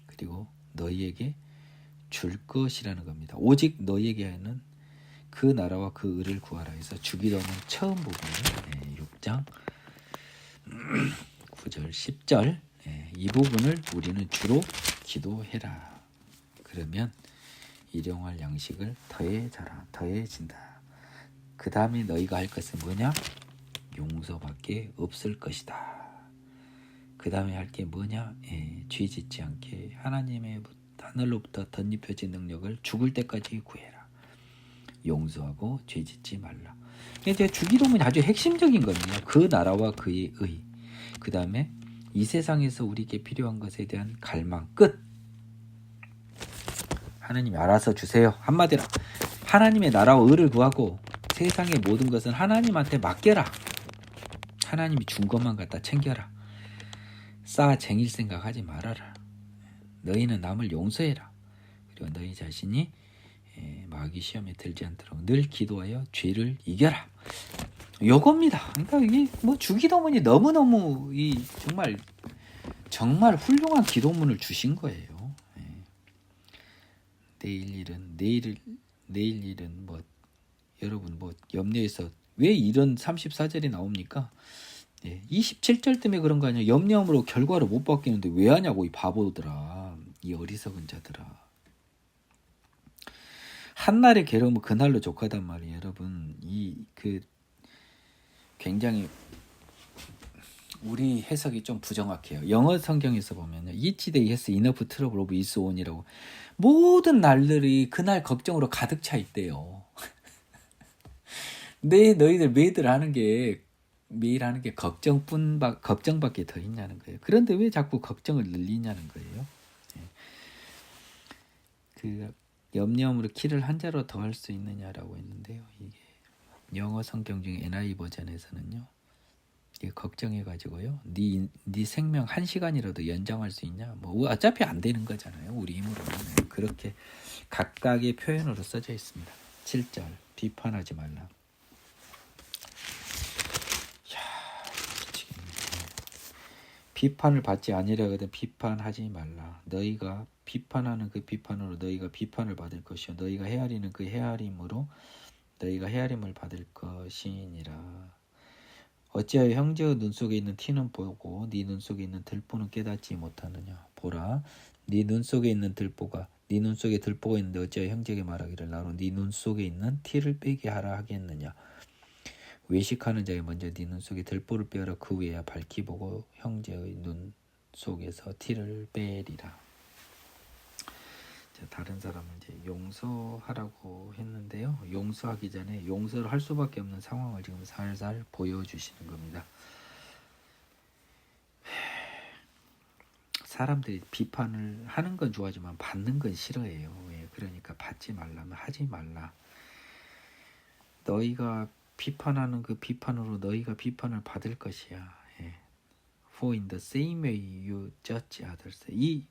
그리고 너희에게 줄 것이라는 겁니다. 오직 너희에게는 그 나라와 그 의를 구하라 해서 주기도문 처음 부분을 6장 9절 10절 이 부분을 우리는 주로 기도해라. 그러면 일용할 양식을 더해진다. 그 다음에 너희가 할 것은 뭐냐? 용서밖에 없을 것이다. 그 다음에 할 게 뭐냐? 죄 짓지 않게 하나님의 하늘로부터 덧입혀진 능력을 죽을 때까지 구해라. 용서하고 죄 짓지 말라. 이제 주기도문이 아주 핵심적인 거거든요. 그 나라와 그의 의. 그 다음에 이 세상에서 우리에게 필요한 것에 대한 갈망 끝. 하나님이 알아서 주세요. 한마디로 하나님의 나라와 의를 구하고 세상의 모든 것은 하나님한테 맡겨라. 하나님이 준 것만 갖다 챙겨라. 쌓아 쟁일 생각하지 말아라. 너희는 남을 용서해라. 그리고 너희 자신이 마귀 시험에 들지 않도록 늘 기도하여 죄를 이겨라. 요겁니다. 그러니까 이게 뭐 주기도문이 너무너무 이 정말 훌륭한 기도문을 주신 거예요. 내일 일은 뭐 여러분 뭐 염려해서 왜 이런 34절이 나옵니까? 27절 때문에 그런 거 아니야. 염려함으로 결과를 못 바뀌는데 왜 하냐고 이 바보들아. 이 어리석은 자들아. 한날의 괴로움은 그날로 족하단 말이에요. 여러분 굉장히 우리 해석이 좀 부정확해요. 영어 성경에서 보면요. Each day has enough trouble of its own이라고. 모든 날들이 그날 걱정으로 가득 차 있대요. 너희들 매일 하는 게 걱정밖에 더 있냐는 거예요. 그런데 왜 자꾸 걱정을 늘리냐는 거예요. 그 염려함으로 키를 한 자로 더 할 수 있느냐라고 했는데요. 이게 영어 성경 중에 NIV 버전에서는요. 걱정해가지고요. 네 생명 1시간이라도 연장할 수 있냐? 뭐 어차피 안 되는 거잖아요. 우리 힘으로는. 그렇게 각각의 표현으로 써져 있습니다. 7절 비판하지 말라. 야, 미치겠네. 비판을 받지 아니하거든 비판하지 말라. 너희가 비판하는 그 비판으로 너희가 비판을 받을 것이요 너희가 헤아리는 그 헤아림으로 너희가 헤아림을 받을 것이니라. 어찌하여 형제의 눈 속에 있는 티는 보고 네 눈 속에 있는 들보는 깨닫지 못하느냐. 보라, 네 눈 속에 있는 들보가 네 눈 속에 들보가 있는데 어찌하여 형제에게 말하기를 나로 네 눈 속에 있는 티를 빼게 하라 하겠느냐. 외식하는 자에 먼저 네 눈 속에 들보를 빼어라. 그 후에야 밝히 보고 형제의 눈 속에서 티를 빼리라. 다른 사람을 이제 용서하라고 했는데요. 용서하기 전에 용서를 할 수밖에 없는 상황을 지금 살살 보여주시는 겁니다. 사람들이 비판을 하는 건 좋아하지만 받는 건 싫어해요. 그러니까 받지 말라면 하지 말라. 너희가 비판하는 그 비판으로 너희가 비판을 받을 것이야. For in the same way you judge others. 이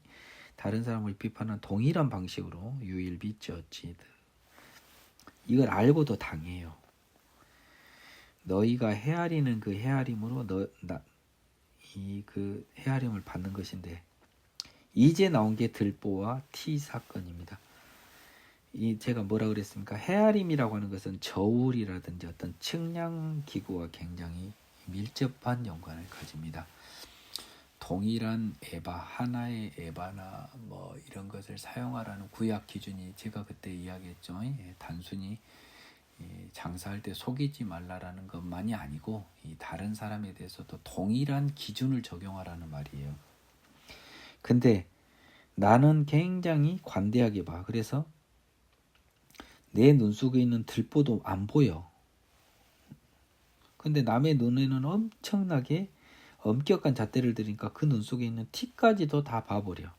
다른 사람을 비판한 동일한 방식으로 you will be judged. 이걸 알고도 당해요. 너희가 헤아리는 그 헤아림으로 그 헤아림을 받는 것인데 이제 나온 게 들보와 티 사건입니다. 제가 뭐라 그랬습니까? 헤아림이라고 하는 것은 저울이라든지 어떤 측량 기구와 굉장히 밀접한 연관을 가집니다. 동일한 에바, 하나의 에바나 뭐 이런 것을 사용하라는 구약 기준이 제가 그때 이야기했죠. 단순히 장사할 때 속이지 말라라는 것만이 아니고 다른 사람에 대해서도 동일한 기준을 적용하라는 말이에요. 근데 나는 굉장히 관대하게 봐. 그래서 내 눈 속에 있는 들보도 안 보여. 근데 남의 눈에는 엄청나게 엄격한 잣대를 들이니까 그 눈 속에 있는 티까지도 다 봐버려.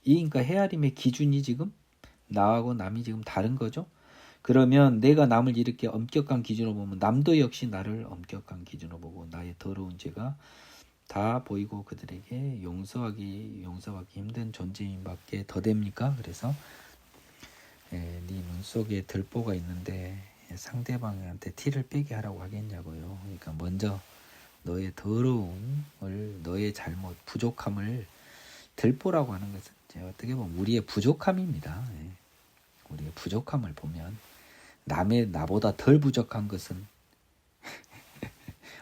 그러니까 헤아림의 기준이 지금 나하고 남이 지금 다른 거죠. 그러면 내가 남을 이렇게 엄격한 기준으로 보면 남도 역시 나를 엄격한 기준으로 보고 나의 더러운 죄가 다 보이고 그들에게 용서하기 힘든 존재인 밖에 더 됩니까? 그래서 네 눈 속에 들보가 있는데 상대방한테 티를 빼게 하라고 하겠냐고요. 그러니까 먼저 너의 더러움을, 너의 잘못, 부족함을 들보라고 하는 것은 어떻게 보면 우리의 부족함입니다. 우리의 부족함을 보면 남의 나보다 덜 부족한 것은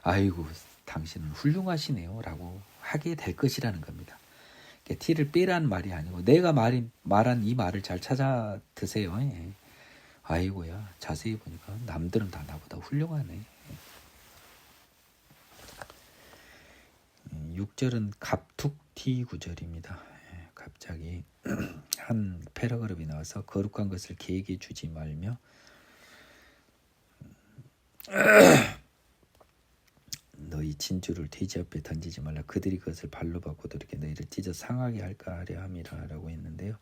아이고 당신은 훌륭하시네요 라고 하게 될 것이라는 겁니다. 티를 빼라는 말이 아니고 내가 말한 이 말을 잘 찾아 드세요. 아이고야 자세히 보니까 남들은 다 나보다 훌륭하네. 6절은 갑툭튀 구절입니다. 갑자기 한 패러그랩이 나와서 거룩한 것을 개에게 주지 말며 너희 진주를 돼지 앞에 던지지 말라. 그들이 그것을 발로 밟고도 이렇게 너희를 찢어 상하게 할까 하려 함이라 라고 했는데요.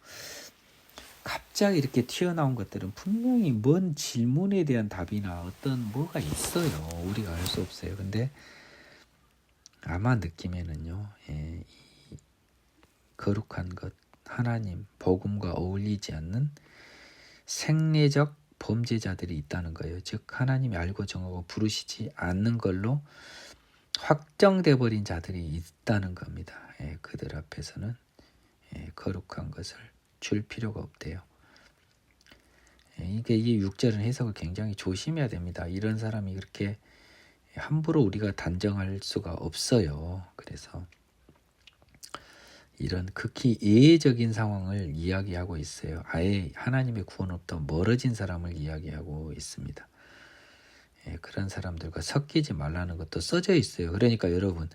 갑자기 이렇게 튀어나온 것들은 분명히 뭔 질문에 대한 답이나 어떤 뭐가 있어요. 우리가 알 수 없어요. 근데 아마 느낌에는요. 이 거룩한 것, 하나님, 복음과 어울리지 않는 생리적 범죄자들이 있다는 거예요. 즉 하나님이 알고 정하고 부르시지 않는 걸로 확정돼 버린 자들이 있다는 겁니다. 그들 앞에서는 거룩한 것을 줄 필요가 없대요. 이게 이 6절은 해석을 굉장히 조심해야 됩니다. 이런 사람이 그렇게 함부로 우리가 단정할 수가 없어요. 그래서 이런 극히 예외적인 상황을 이야기하고 있어요. 아예 하나님의 구원으로부터 멀어진 사람을 이야기하고 있습니다. 그런 사람들과 섞이지 말라는 것도 써져 있어요. 그러니까 여러분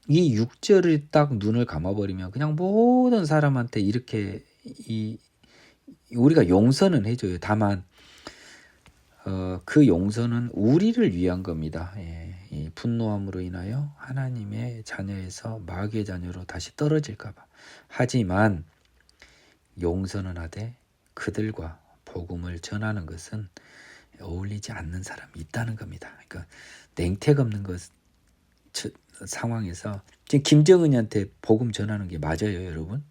이 6절을 딱 눈을 감아버리면 그냥 모든 사람한테 이렇게 우리가 용서는 해줘요. 다만 그 용서는 우리를 위한 겁니다. 이 분노함으로 인하여 하나님의 자녀에서 마귀의 자녀로 다시 떨어질까 봐. 하지만 용서는 하되 그들과 복음을 전하는 것은 어울리지 않는 사람이 있다는 겁니다. 그러니까 냉택 없는 것 상황에서 지금 김정은이한테 복음 전하는 게 맞아요, 여러분?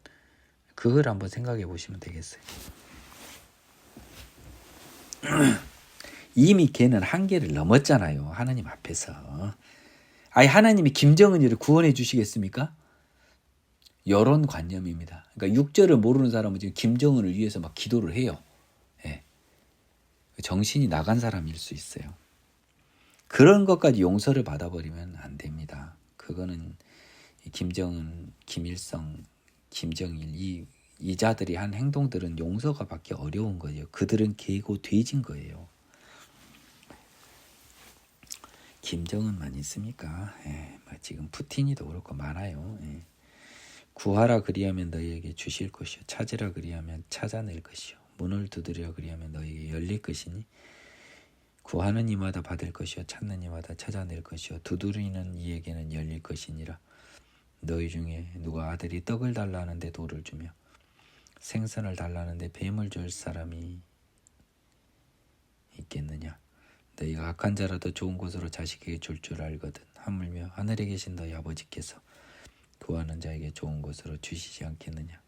그걸 한번 생각해 보시면 되겠어요. 이미 걔는 한계를 넘었잖아요, 하나님 앞에서. 아니, 하나님이 김정은이를 구원해 주시겠습니까? 이런 관념입니다. 그러니까 6절을 모르는 사람은 지금 김정은을 위해서 막 기도를 해요. 예. 정신이 나간 사람일 수 있어요. 그런 것까지 용서를 받아버리면 안 됩니다. 그거는 김정은, 김일성, 김정일 이 자들이 한 행동들은 용서가 받기 어려운 거예요. 그들은 개고 돼진 거예요. 김정은만 있습니까? 예, 지금 푸틴이도 그렇고 많아요. 예. 구하라 그리하면 너희에게 주실 것이요 찾으라 그리하면 찾아낼 것이요 문을 두드리라 그리하면 너희에게 열릴 것이니 구하는 이마다 받을 것이요 찾는 이마다 찾아낼 것이요 두드리는 이에게는 열릴 것이니라. 너희 중에 누가 아들이 떡을 달라는데 돌을 주며 생선을 달라는데 뱀을 줄 사람이 있겠느냐. 너희가 악한 자라도 좋은 곳으로 자식에게 줄 줄 알거든. 하물며 하늘에 계신 너희 아버지께서 구하는 자에게 좋은 곳으로 주시지 않겠느냐.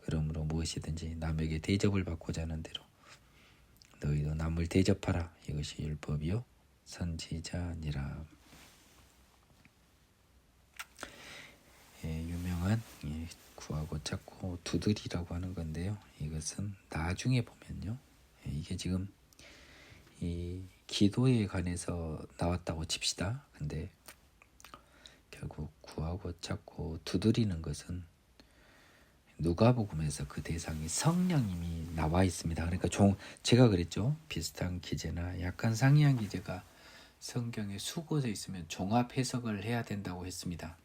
그러므로 무엇이든지 남에게 대접을 받고자 하는 대로 너희도 남을 대접하라. 이것이 율법이요 선지자니라. 예, 유명한 구하고 찾고 두드리라고 하는 건데요. 이것은 나중에 보면요. 이게 지금 이 기도에 관해서 나왔다고 칩시다. 근데 결국 구하고 찾고 두드리는 것은 누가복음에서 그 대상이 성령님이 나와 있습니다. 그러니까 제가 그랬죠. 비슷한 기제나 약간 상이한 기제가 성경에 수곳에 있으면 종합 해석을 해야 된다고 했습니다.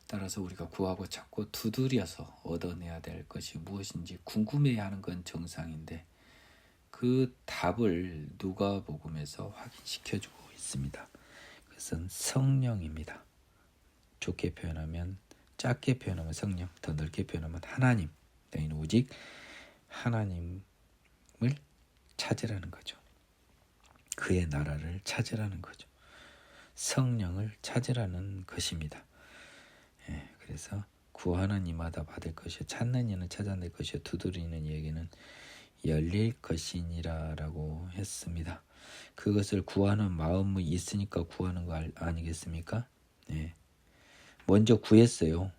따라서 우리가 구하고 찾고 두드려서 얻어내야 될 것이 무엇인지 궁금해하는 건 정상인데 그 답을 누가복음에서 확인시켜주고 있습니다. 그것은 성령입니다. 좋게 표현하면 작게 표현하면 성령, 더 넓게 표현하면 하나님. 너희는 오직 하나님을 찾으라는 거죠. 그의 나라를 찾으라는 거죠. 성령을 찾으라는 것입니다. 예, 그래서 구하는 이마다 받을 것이요 찾는 이는 찾아낼 것이요 두드리는 이에게는 열릴 것이니라라고 했습니다. 그것을 구하는 마음이 있으니까 구하는 거 아니겠습니까? 네. 먼저 구했어요.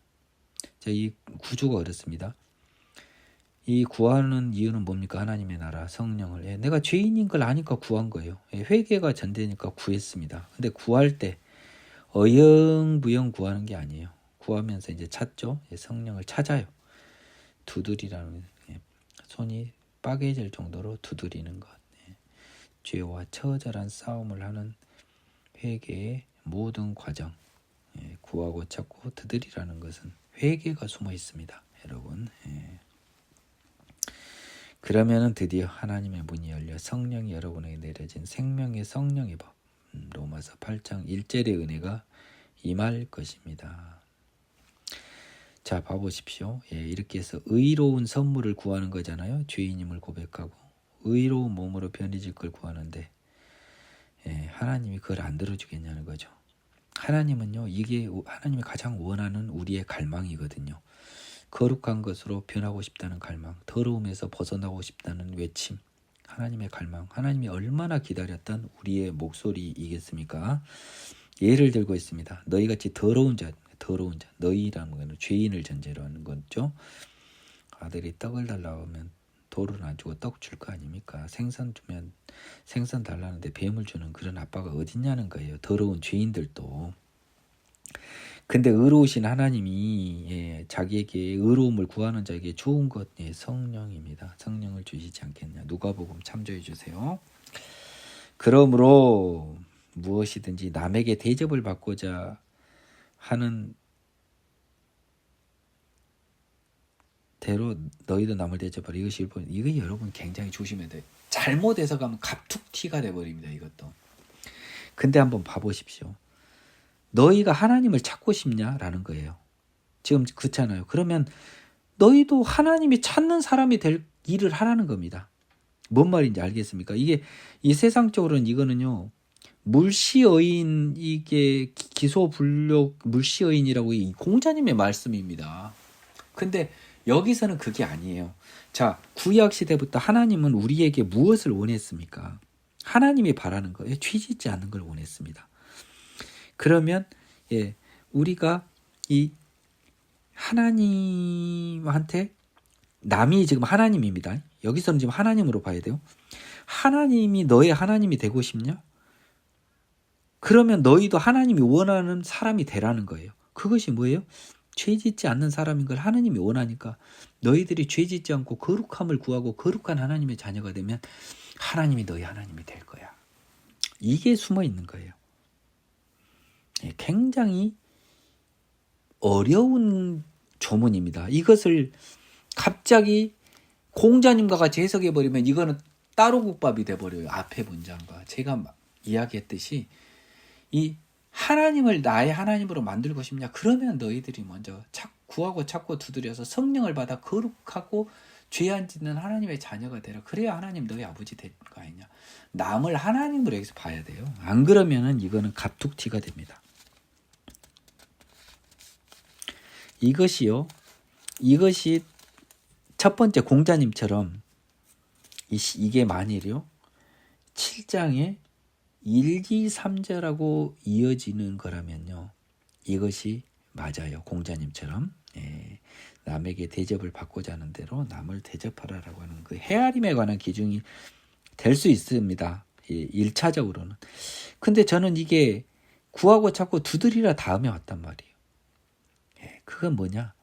이 구조가 어렵습니다. 이 구하는 이유는 뭡니까? 하나님의 나라, 성령을. 예, 내가 죄인인 걸 아니까 구한 거예요. 예, 회개가 전되니까 구했습니다. 근데 구할 때 어영부영 구하는 게 아니에요. 구하면서 이제 찾죠. 예, 성령을 찾아요. 두드리라는 손이 빠개질 정도로 두드리는 것. 예, 죄와 처절한 싸움을 하는 회개의 모든 과정. 예, 구하고 찾고 두드리라는 것은 회개가 숨어 있습니다. 여러분. 예. 그러면은 드디어 하나님의 문이 열려 성령이 여러분에게 내려진 생명의 성령의 법 로마서 8장 1절의 은혜가 임할 것입니다. 자, 봐보십시오. 예, 이렇게 해서 의로운 선물을 구하는 거잖아요. 죄인임을 고백하고 의로운 몸으로 변해질 걸 구하는데 예, 하나님이 그걸 안 들어주겠냐는 거죠. 하나님은요, 이게 하나님이 가장 원하는 우리의 갈망이거든요. 거룩한 것으로 변하고 싶다는 갈망, 더러움에서 벗어나고 싶다는 외침, 하나님의 갈망, 하나님이 얼마나 기다렸던 우리의 목소리이겠습니까? 예를 들고 있습니다. 너희같이 더러운 자, 너희라는 것은 죄인을 전제로 하는 거죠. 아들이 떡을 달라고 하면 돌은 안 주고 떡 줄 거 아닙니까? 생선 주면 생선 달라는데 뱀을 주는 그런 아빠가 어딨냐는 거예요. 더러운 죄인들도. 근데 의로우신 하나님이 예, 자기에게 의로움을 구하는 자에게 좋은 것 예, 성령입니다. 성령을 주시지 않겠냐. 누가복음 참조해 주세요. 그러므로 무엇이든지 남에게 대접을 받고자 하는 대로 너희도 남을 대접하라. 이것이 율법. 이거 여러분 굉장히 조심해야 돼요. 잘못 해석하면 갑툭튀가 돼버립니다. 이것도. 근데 한번 봐보십시오. 너희가 하나님을 찾고 싶냐라는 거예요. 지금 그렇잖아요. 그러면 너희도 하나님이 찾는 사람이 될 일을 하라는 겁니다. 뭔 말인지 알겠습니까? 이게 이 세상적으로는 이거는요. 물시어인, 이게 기소불력 물시어인이라고 이 공자님의 말씀입니다. 근데 여기서는 그게 아니에요. 자, 구약 시대부터 하나님은 우리에게 무엇을 원했습니까? 하나님이 바라는 거예요. 죄짓지 않는 걸 원했습니다. 그러면 우리가 이 하나님한테, 남이 지금 하나님입니다. 여기서는 지금 하나님으로 봐야 돼요. 하나님이 너의 하나님이 되고 싶냐? 그러면 너희도 하나님이 원하는 사람이 되라는 거예요. 그것이 뭐예요? 죄짓지 않는 사람인 걸 하나님이 원하니까 너희들이 죄짓지 않고 거룩함을 구하고 거룩한 하나님의 자녀가 되면 하나님이 너희 하나님이 될 거야. 이게 숨어 있는 거예요. 굉장히 어려운 조문입니다. 이것을 갑자기 공자님과 같이 해석해버리면 이거는 따로 국밥이 돼버려요. 앞에 문장과 제가 이야기했듯이 이 하나님을 나의 하나님으로 만들고 싶냐? 그러면 너희들이 먼저 구하고 찾고 두드려서 성령을 받아 거룩하고 죄 안 짓는 하나님의 자녀가 되라. 그래야 하나님 너희 아버지 될 거 아니냐. 남을 하나님으로 여기서 봐야 돼요. 안 그러면은 이거는 갑툭튀가 됩니다. 이것이 첫 번째 공자님처럼 이게 만일요 7장에 1, 2, 3절하고 이어지는 거라면요 이것이 맞아요. 공자님처럼 남에게 대접을 받고자 하는 대로 남을 대접하라라고 하는 그 헤아림에 관한 기준이 될 수 있습니다. 1차적으로는. 근데 저는 이게 구하고 찾고 두드리라 다음에 왔단 말이에요. 그건 뭐냐?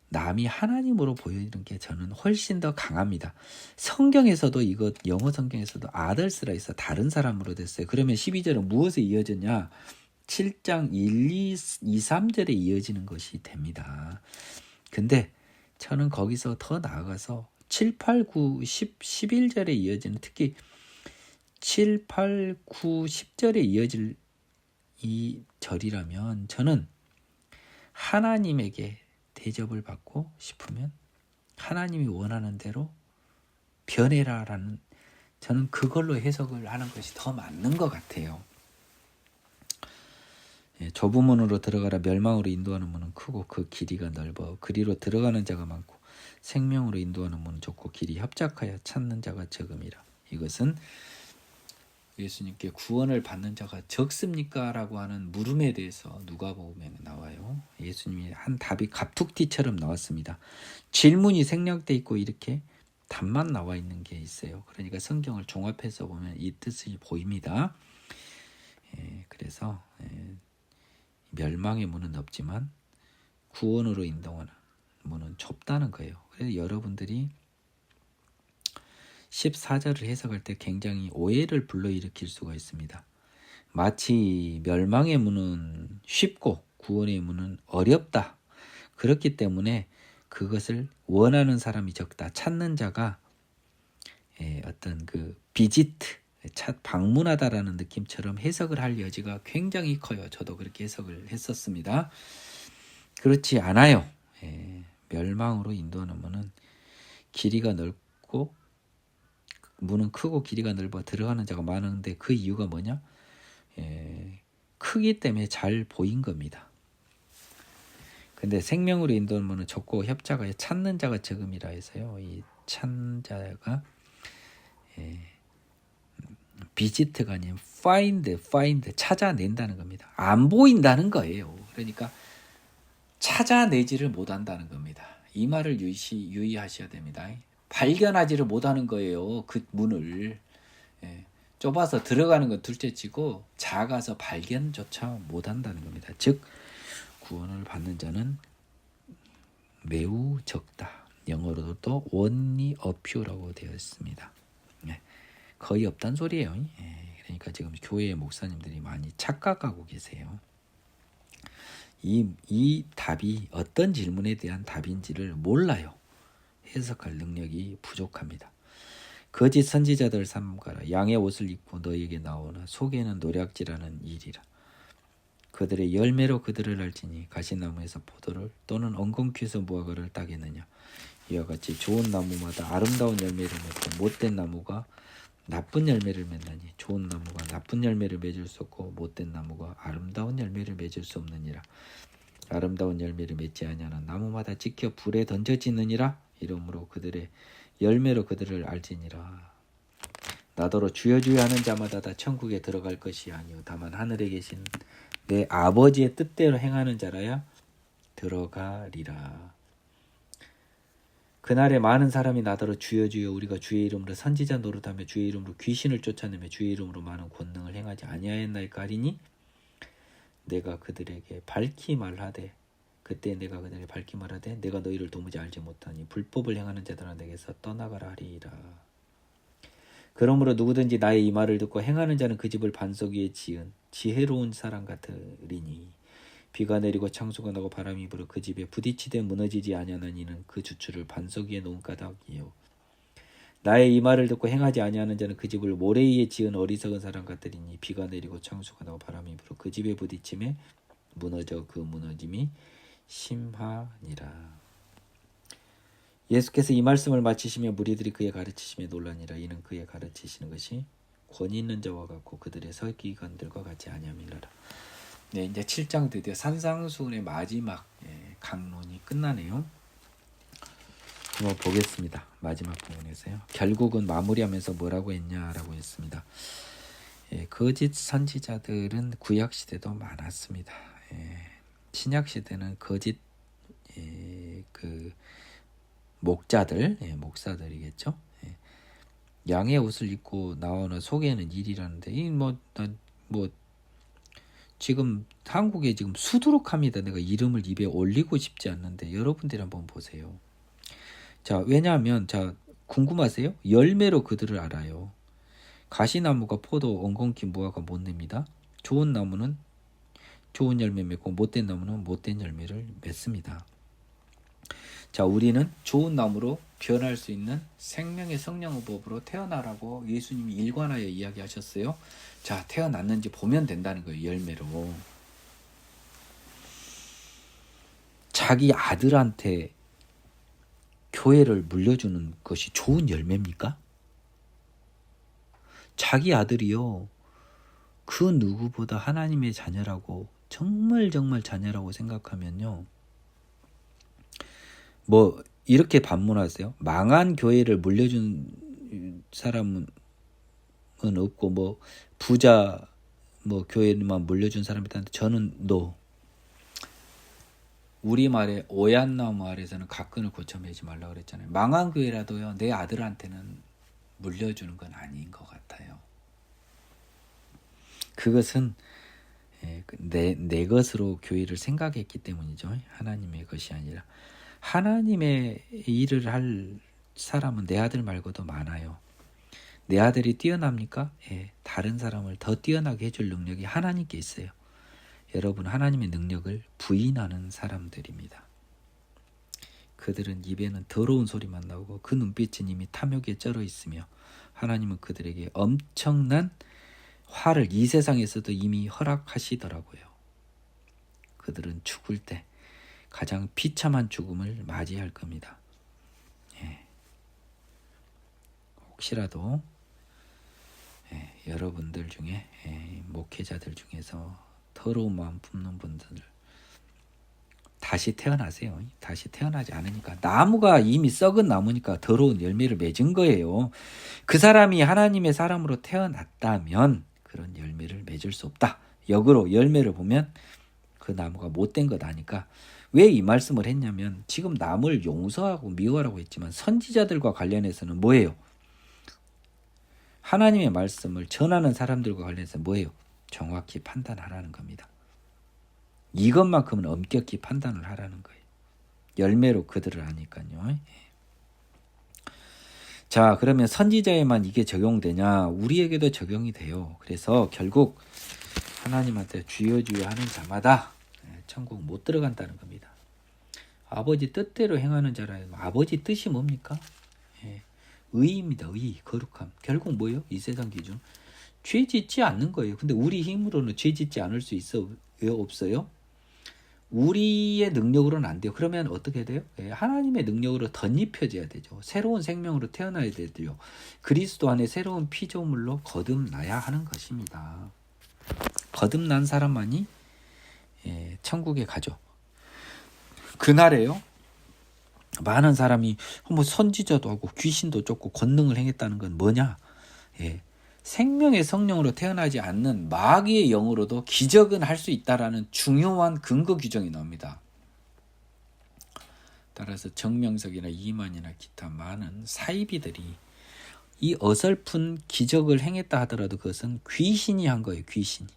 남이 하나님으로 보이는 게 저는 훨씬 더 강합니다. 성경에서도 영어 성경에서도 others라 있어. 다른 사람으로 됐어요. 그러면 12절은 무엇에 이어졌냐? 7장 1, 2, 3절에 이어지는 것이 됩니다. 근데 저는 거기서 더 나아가서 7, 8, 9, 10, 11절에 이어지는, 특히 7, 8, 9, 10절에 이어질 이 절이라면 저는 하나님에게 대접을 받고 싶으면 하나님이 원하는 대로 변해라라는, 저는 그걸로 해석을 하는 것이 더 맞는 것 같아요. 좁은 문으로 들어가라. 멸망으로 인도하는 문은 크고 그 길이가 넓어 그리로 들어가는 자가 많고 생명으로 인도하는 문은 좁고 길이 협착하여 찾는 자가 적음이라. 이것은 예수님께 구원을 받는 자가 적습니까? 라고 하는 물음에 대해서 누가복음에 나와요. 예수님이 한 답이 갑툭튀처럼 나왔습니다. 질문이 생략돼 있고 이렇게 답만 나와 있는 게 있어요. 그러니까 성경을 종합해서 보면 이 뜻이 보입니다. 그래서 멸망의 문은 없지만 구원으로 인도하는 문은 좁다는 거예요. 그래서 여러분들이 14절을 해석할 때 굉장히 오해를 불러일으킬 수가 있습니다. 마치 멸망의 문은 쉽고 구원의 문은 어렵다. 그렇기 때문에 그것을 원하는 사람이 적다. 찾는 자가 어떤 그 비지트, 방문하다라는 느낌처럼 해석을 할 여지가 굉장히 커요. 저도 그렇게 해석을 했었습니다. 그렇지 않아요. 멸망으로 인도하는 문은 길이가 넓고 문은 크고 길이가 넓어 들어가는 자가 많은데 그 이유가 뭐냐? 크기 때문에 잘 보인 겁니다. 근데 생명으로 인도하는 문은 좁고 협착하여 찾는 자가 적음이라 해서요. 이 찾는 자가 비지트가 아닌 find 찾아낸다는 겁니다. 안 보인다는 거예요. 그러니까 찾아내지를 못한다는 겁니다. 이 말을 유의하셔야 됩니다. 발견하지를 못하는 거예요. 그 문을. 좁아서 들어가는 건 둘째치고 작아서 발견조차 못한다는 겁니다. 즉 구원을 받는 자는 매우 적다. 영어로도 only a few라고 되어 있습니다. 거의 없단 소리예요. 그러니까 지금 교회 목사님들이 많이 착각하고 계세요. 이 답이 어떤 질문에 대한 답인지를 몰라요. 해석할 능력이 부족합니다. 거짓 선지자들 삼가라. 양의 옷을 입고 너에게 나오나 속에는 노략질하는 일이라. 그들의 열매로 그들을 알지니 가시나무에서 포도를 또는 엉겅퀴에서 무화과를 따겠느냐. 이와 같이 좋은 나무마다 아름다운 열매를 맺고 못된 나무가 나쁜 열매를 맺나니 좋은 나무가 나쁜 열매를 맺을 수 없고 못된 나무가 아름다운 열매를 맺을 수 없느니라. 아름다운 열매를 맺지 아니하는 나무마다 지켜 불에 던져지느니라. 이러므로 그들의 열매로 그들을 알지니라. 나더러 주여 주여 하는 자마다 다 천국에 들어갈 것이 아니요 다만 하늘에 계신 내 아버지의 뜻대로 행하는 자라야 들어가리라. 그날에 많은 사람이 나더러 주여 주여 우리가 주의 이름으로 선지자 노릇하며 주의 이름으로 귀신을 쫓아내며 주의 이름으로 많은 권능을 행하지 아니하였나이까 하리니 내가 그들에게 밝히 말하되 그때 내가 그들에게 밝히 말하되 내가 너희를 도무지 알지 못하니 불법을 행하는 자들아 내게서 떠나가라 하리라. 그러므로 누구든지 나의 이 말을 듣고 행하는 자는 그 집을 반석 위에 지은 지혜로운 사람 같으리니 비가 내리고 창수가 나고 바람이 불어 그 집에 부딪히되 무너지지 아니하는 이는 그 주추를 반석 위에 놓은 까닭이요 나의 이 말을 듣고 행하지 아니하는 자는 그 집을 모래 위에 지은 어리석은 사람 같으리니 비가 내리고 창수가 나고 바람이 불어 그 집에 부딪힘에 무너져 그 무너짐이 심하니라. 예수께서 이 말씀을 마치시며 무리들이 그의 가르치심에 놀라니라. 이는 그의 가르치시는 것이 권위 있는 자와 같고 그들의 서기관들과 같이 아니함이라. 네, 이제 7장 드디어 산상수훈의 마지막 강론이 끝나네요. 한번 보겠습니다. 마지막 부분에서요. 결국은 마무리하면서 뭐라고 했냐라고 했습니다. 거짓 선지자들은 구약 시대도 많았습니다. 신약 시대는 거짓 그 목사들이겠죠. 양의 옷을 입고 나오는 속에는 일이라는데 뭐 지금 한국에 지금 수두룩합니다. 내가 이름을 입에 올리고 싶지 않는데 여러분들이 한번 보세요. 자, 왜냐하면 자 궁금하세요? 열매로 그들을 알아요. 가시나무가 포도, 엉겅퀴, 무화과 못 냅니다. 좋은 나무는 좋은 열매 맺고 못된 나무는 못된 열매를 맺습니다. 자, 우리는 좋은 나무로 변할 수 있는 생명의 성령의 법으로 태어나라고 예수님이 일관하여 이야기하셨어요. 자, 태어났는지 보면 된다는 거예요. 열매로. 자기 아들한테 교회를 물려주는 것이 좋은 열매입니까? 자기 아들이요. 그 누구보다 하나님의 자녀라고 정말 자녀라고 생각하면요. 뭐 이렇게 반문하세요. 망한 교회를 물려준 사람은 없고 뭐 부자 뭐 교회만 물려준 사람이 있다는데 저는 우리말에 오얏나무 아래서는 각근을 고쳐 매지 말라고 그랬잖아요. 망한 교회라도요. 내 아들한테는 물려주는 건 아닌 것 같아요. 그것은 내 것으로 교회를 생각했기 때문이죠. 하나님의 것이 아니라. 하나님의 일을 할 사람은 내 아들 말고도 많아요. 내 아들이 뛰어납니까? 다른 사람을 더 뛰어나게 해줄 능력이 하나님께 있어요. 여러분, 하나님의 능력을 부인하는 사람들입니다. 그들은 입에는 더러운 소리만 나오고 그 눈빛은 이미 탐욕에 쩔어 있으며 하나님은 그들에게 엄청난 화를 이 세상에서도 이미 허락하시더라고요. 그들은 죽을 때 가장 비참한 죽음을 맞이할 겁니다. 혹시라도 여러분들 중에 목회자들 중에서 더러운 마음 품는 분들 다시 태어나세요. 다시 태어나지 않으니까. 나무가 이미 썩은 나무니까 더러운 열매를 맺은 거예요. 그 사람이 하나님의 사람으로 태어났다면 그런 열매를 맺을 수 없다. 역으로 열매를 보면 그 나무가 못된 것 아니까. 왜 이 말씀을 했냐면 지금 남을 용서하고 미워하라고 했지만 선지자들과 관련해서는 뭐예요? 하나님의 말씀을 전하는 사람들과 관련해서 뭐예요? 정확히 판단하라는 겁니다. 이것만큼은 엄격히 판단을 하라는 거예요. 열매로 그들을 아니까요. 자, 그러면 선지자에만 이게 적용되냐? 우리에게도 적용이 돼요. 그래서 결국 하나님한테 주여 주여 하는 자마다 천국 못 들어간다는 겁니다. 아버지 뜻대로 행하는 자라면 아버지 뜻이 뭡니까? 의입니다. 의, 거룩함. 결국 뭐예요? 이 세상 기준. 죄 짓지 않는 거예요. 근데 우리 힘으로는 죄 짓지 않을 수 있어요? 없어요? 우리의 능력으로는 안 돼요. 그러면 어떻게 돼요? 하나님의 능력으로 덧입혀져야 되죠. 새로운 생명으로 태어나야 되죠. 그리스도 안에 새로운 피조물로 거듭나야 하는 것입니다. 거듭난 사람만이 천국에 가죠. 그날에요. 많은 사람이 뭐 선지자도 하고 귀신도 쫓고 권능을 행했다는 건 뭐냐? 생명의 성령으로 태어나지 않는 마귀의 영으로도 기적은 할 수 있다라는 중요한 근거 규정이 나옵니다. 따라서 정명석이나 이만이나 기타 많은 사이비들이 이 어설픈 기적을 행했다 하더라도 그것은 귀신이 한 거예요. 귀신이.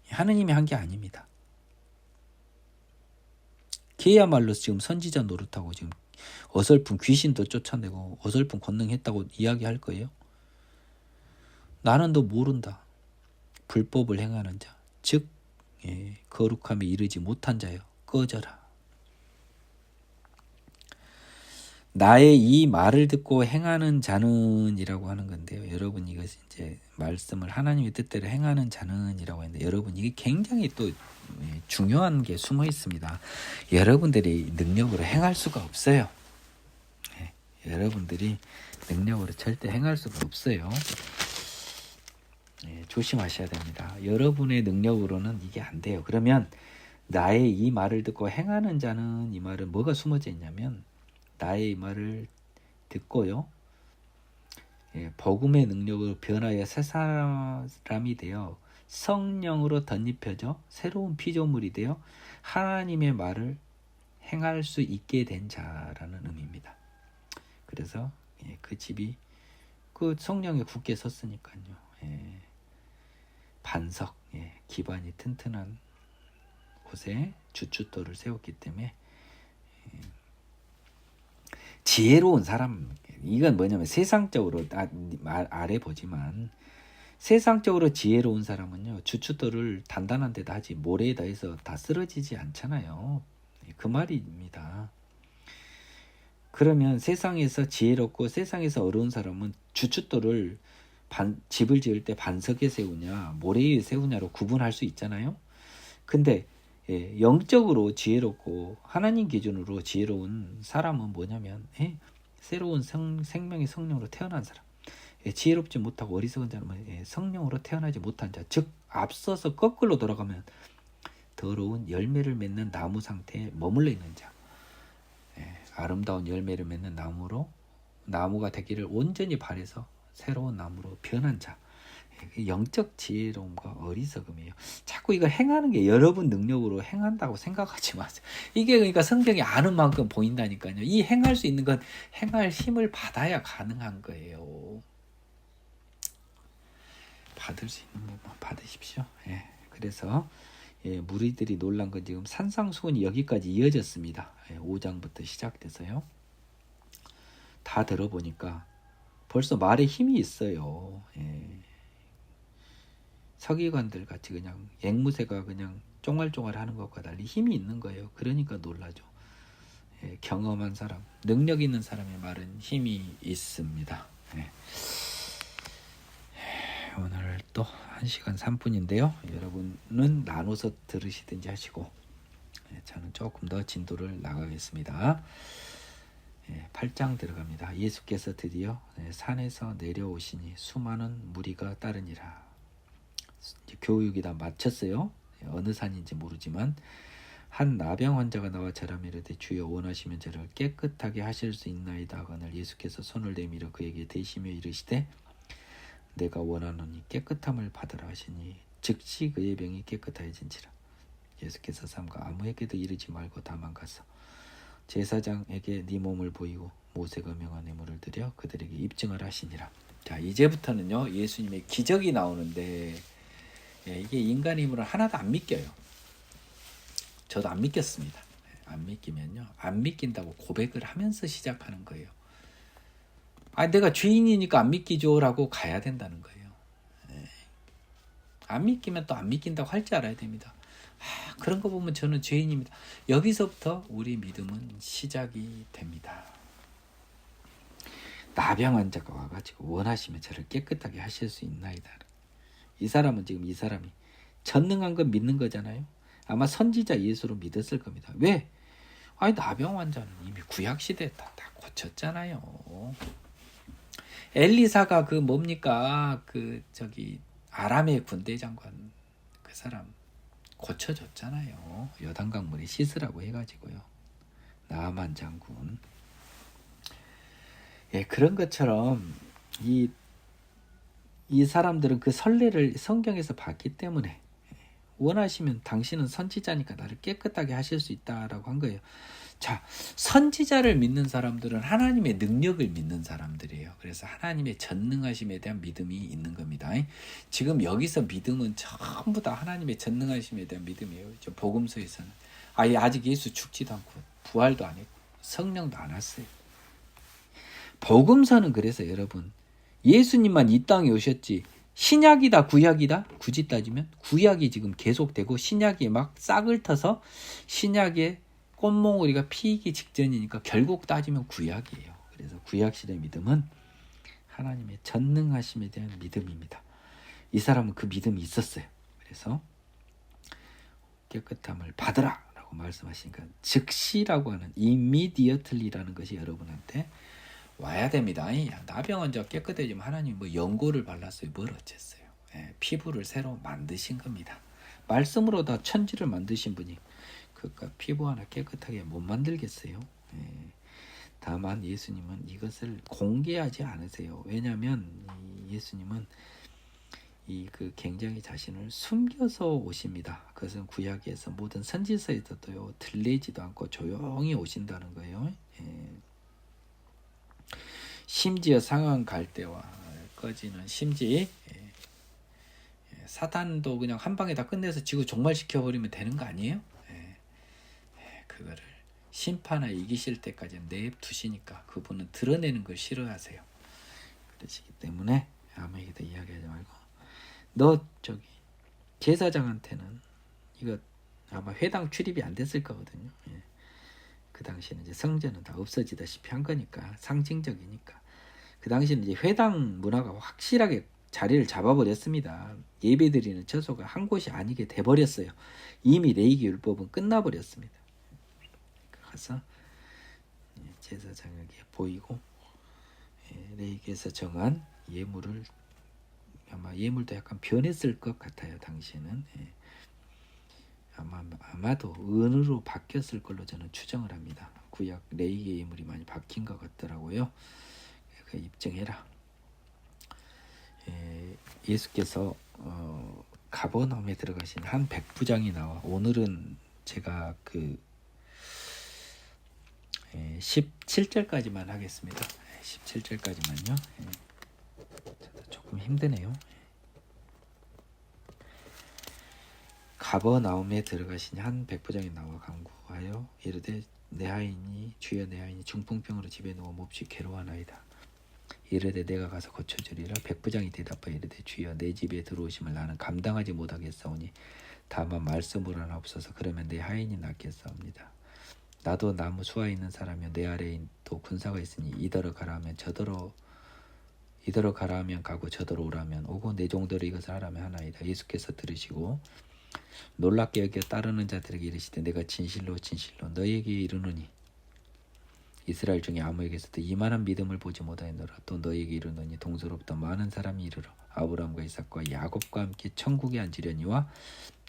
하느님이 한 게 아닙니다. 걔야말로 지금 선지자 노릇하고 지금 어설픈 귀신도 쫓아내고 어설픈 권능했다고 이야기할 거예요. 나는 너 모른다. 불법을 행하는 자, 즉 거룩함에 이르지 못한 자여, 꺼져라. 나의 이 말을 듣고 행하는 자는 이라고 하는 건데요. 여러분 이것이 이제 말씀을 하나님의 뜻대로 행하는 자는 이라고 했는데 여러분 이게 굉장히 또 중요한 게 숨어 있습니다. 여러분들이 능력으로 행할 수가 없어요. 여러분들이 능력으로 절대 행할 수가 없어요. 조심하셔야 됩니다. 여러분의 능력으로는 이게 안 돼요. 그러면 나의 이 말을 듣고 행하는 자는 이 말은 뭐가 숨어져 있냐면 나의 이 말을 듣고요. 복음의 능력으로 변하여 새 사람이 되어 성령으로 덧입혀져 새로운 피조물이 되어 하나님의 말을 행할 수 있게 된 자라는 의미입니다. 그래서 그 집이 그 성령에 굳게 섰으니까요. 반석, 기반이 튼튼한 곳에 주춧돌을 세웠기 때문에 지혜로운 사람, 이건 뭐냐면 세상적으로 아래 보지만 세상적으로 지혜로운 사람은요 주춧돌을 단단한 데다 하지 모래에다 해서 다 쓰러지지 않잖아요. 그 말입니다. 그러면 세상에서 지혜롭고 세상에서 어려운 사람은 주춧돌을 집을 지을 때 반석에 세우냐 모래 위에 세우냐로 구분할 수 있잖아요. 근데 영적으로 지혜롭고 하나님 기준으로 지혜로운 사람은 뭐냐면 새로운 생명의 성령으로 태어난 사람, 지혜롭지 못하고 어리석은 자는 성령으로 태어나지 못한 자, 즉 앞서서 거꾸로 돌아가면 더러운 열매를 맺는 나무 상태에 머물러 있는 자, 아름다운 열매를 맺는 나무가 되기를 온전히 바래서 새로운 나무로 변한 자, 영적 지혜로움과 어리석음이에요. 자꾸 이거 행하는 게 여러분 능력으로 행한다고 생각하지 마세요. 이게 그러니까 성경이 아는 만큼 보인다니까요. 이 행할 수 있는 건 행할 힘을 받아야 가능한 거예요. 받을 수 있는 것만 받으십시오. 그래서 무리들이 놀란 건 지금 산상수훈이 여기까지 이어졌습니다. 5장부터 시작돼서요. 다 들어보니까 벌써 말에 힘이 있어요. 서기관들 같이 그냥 앵무새가 그냥 쫑알쫑알 하는 것과 달리 힘이 있는 거예요. 그러니까 놀라죠. 경험한 사람, 능력 있는 사람의 말은 힘이 있습니다. 오늘 또 1시간 3분인데요. 여러분은 나눠서 들으시든지 하시고 저는 조금 더 진도를 나가겠습니다. 8장 들어갑니다. 예수께서 드디어 산에서 내려오시니 수많은 무리가 따르니라. 교육이 다 마쳤어요. 어느 산인지 모르지만 한 나병 환자가 나와 저라며 이르되 주여 원하시면 저를 깨끗하게 하실 수 있나이다 하거늘 예수께서 손을 내밀어 그에게 대시며 이르시되 내가 원하노니 깨끗함을 받으라 하시니 즉시 그의 병이 깨끗해진지라. 예수께서 삼가 아무에게도 이르지 말고 다만 가서 제사장에게 네 몸을 보이고 모세가 명한 예물을 드려 그들에게 입증을 하시니라. 자, 이제부터는요 예수님의 기적이 나오는데 이게 인간의 힘으로 하나도 안 믿겨요. 저도 안 믿겼습니다. 안 믿기면요 안 믿긴다고 고백을 하면서 시작하는 거예요. 내가 죄인이니까 안 믿기죠 라고 가야 된다는 거예요. 안 믿기면 또 안 믿긴다고 할 줄 알아야 됩니다. 그런 거 보면 저는 죄인입니다. 여기서부터 우리 믿음은 시작이 됩니다. 나병 환자가 와가지고 원하시면 저를 깨끗하게 하실 수 있나이다. 이 사람이 전능한 건 믿는 거잖아요. 아마 선지자 예수로 믿었을 겁니다. 왜? 아니 나병 환자는 이미 구약 시대에 다 고쳤잖아요. 엘리사가 그 뭡니까? 그 저기 아람의 군대 장관 그 사람 고쳐줬잖아요. 요단강물에 씻으라고 해가지고요. 나아만 장군. 예, 그런 것처럼 이 사람들은 그 선례를 성경에서 봤기 때문에 원하시면 당신은 선지자니까 나를 깨끗하게 하실 수 있다라고 한 거예요. 자, 선지자를 믿는 사람들은 하나님의 능력을 믿는 사람들이에요. 그래서 하나님의 전능하심에 대한 믿음이 있는 겁니다. 지금 여기서 믿음은 전부 다 하나님의 전능하심에 대한 믿음이에요. 저 복음서에서는 아직 예수 죽지도 않고 부활도 안 했고 성령도 안 왔어요. 복음서는 그래서 여러분 예수님만 이 땅에 오셨지 신약이다 구약이다? 굳이 따지면 구약이 지금 계속되고 신약이 막 싹을 터서 신약의 꽃몽우리가 피기 직전이니까 결국 따지면 구약이에요. 그래서 구약시대 믿음은 하나님의 전능하심에 대한 믿음입니다. 이 사람은 그 믿음이 있었어요. 그래서 깨끗함을 받으라 라고 말씀하시니까 즉시라고 하는 immediately라는 것이 여러분한테 와야 됩니다. 나병 환자 깨끗해지면 하나님 뭐 연고를 발랐어요. 뭘 어쨌어요. 피부를 새로 만드신 겁니다. 말씀으로 다 천지를 만드신 분이 그러니까 피부 하나 깨끗하게 못 만들겠어요. 다만 예수님은 이것을 공개하지 않으세요. 왜냐하면 예수님은 그 굉장히 자신을 숨겨서 오십니다. 그것은 구약에서 모든 선지서에서도요 들리지도 않고 조용히 오신다는 거예요. 심지어 상한 갈대와 꺼지는 심지 사단도 그냥 한 방에 다 끝내서 지구 종말시켜버리면 되는 거 아니에요? 그거를 심판에 이기실 때까지 내두시니까 그분은 드러내는 걸 싫어하세요. 그러시기 때문에 아무에게도 이야기하지 말고 너 저기 제사장한테는 이거 아마 회당 출입이 안 됐을 거거든요. 그 당시에는 이제 성전은 다 없어지다시피 한 거니까 상징적이니까 그 당시에는 이제 회당 문화가 확실하게 자리를 잡아버렸습니다. 예배드리는 처소가 한 곳이 아니게 돼버렸어요. 이미 레위기 율법은 끝나버렸습니다. 그래서 제사장에게 보이고 레위기에서 정한 예물을 아마 예물도 약간 변했을 것 같아요. 당시에는 아마도 은으로 바뀌었을 걸로 저는 추정을 합니다. 구약 레위기 예물이 많이 바뀐 것 같더라고요. 그 입증해라. 예수께서 가버나움에 들어가신 한 백부장이 나와 오늘은 제가 그 17절까지만 하겠습니다. 17절까지만요. 조금 힘드네요. 가버나움에 들어가신 한 백부장이 나와 간구하여 이르되 내 하인이 주여 내 하인이 중풍병으로 집에 누워 몹시 괴로워하나이다. 이르되 내가 가서 고쳐주리라. 백부장이 대답하여 이르되 주여 내 집에 들어오심을 나는 감당하지 못하겠사오니 다만 말씀으로 하옵소서. 그러면 내 하인이 낫겠사옵니다. 나도 나무 수하 있는 사람이요 내 아래에 또 군사가 있으니 이더러 가라 하면 이더러 가라 하면 가고 저더러 오라면 오고 내 종대로 이것을 하라면 하나이다. 예수께서 들으시고 놀랍게 여겨 따르는 자들에게 이르시되 내가 진실로 너희에게 이르노니 이스라엘 중에 아무에게서도 이만한 믿음을 보지 못하였노라. 또 너희에게 이르노니 동서로부터 많은 사람이 이르러 아브라함과 이삭과 야곱과 함께 천국에 앉으려니와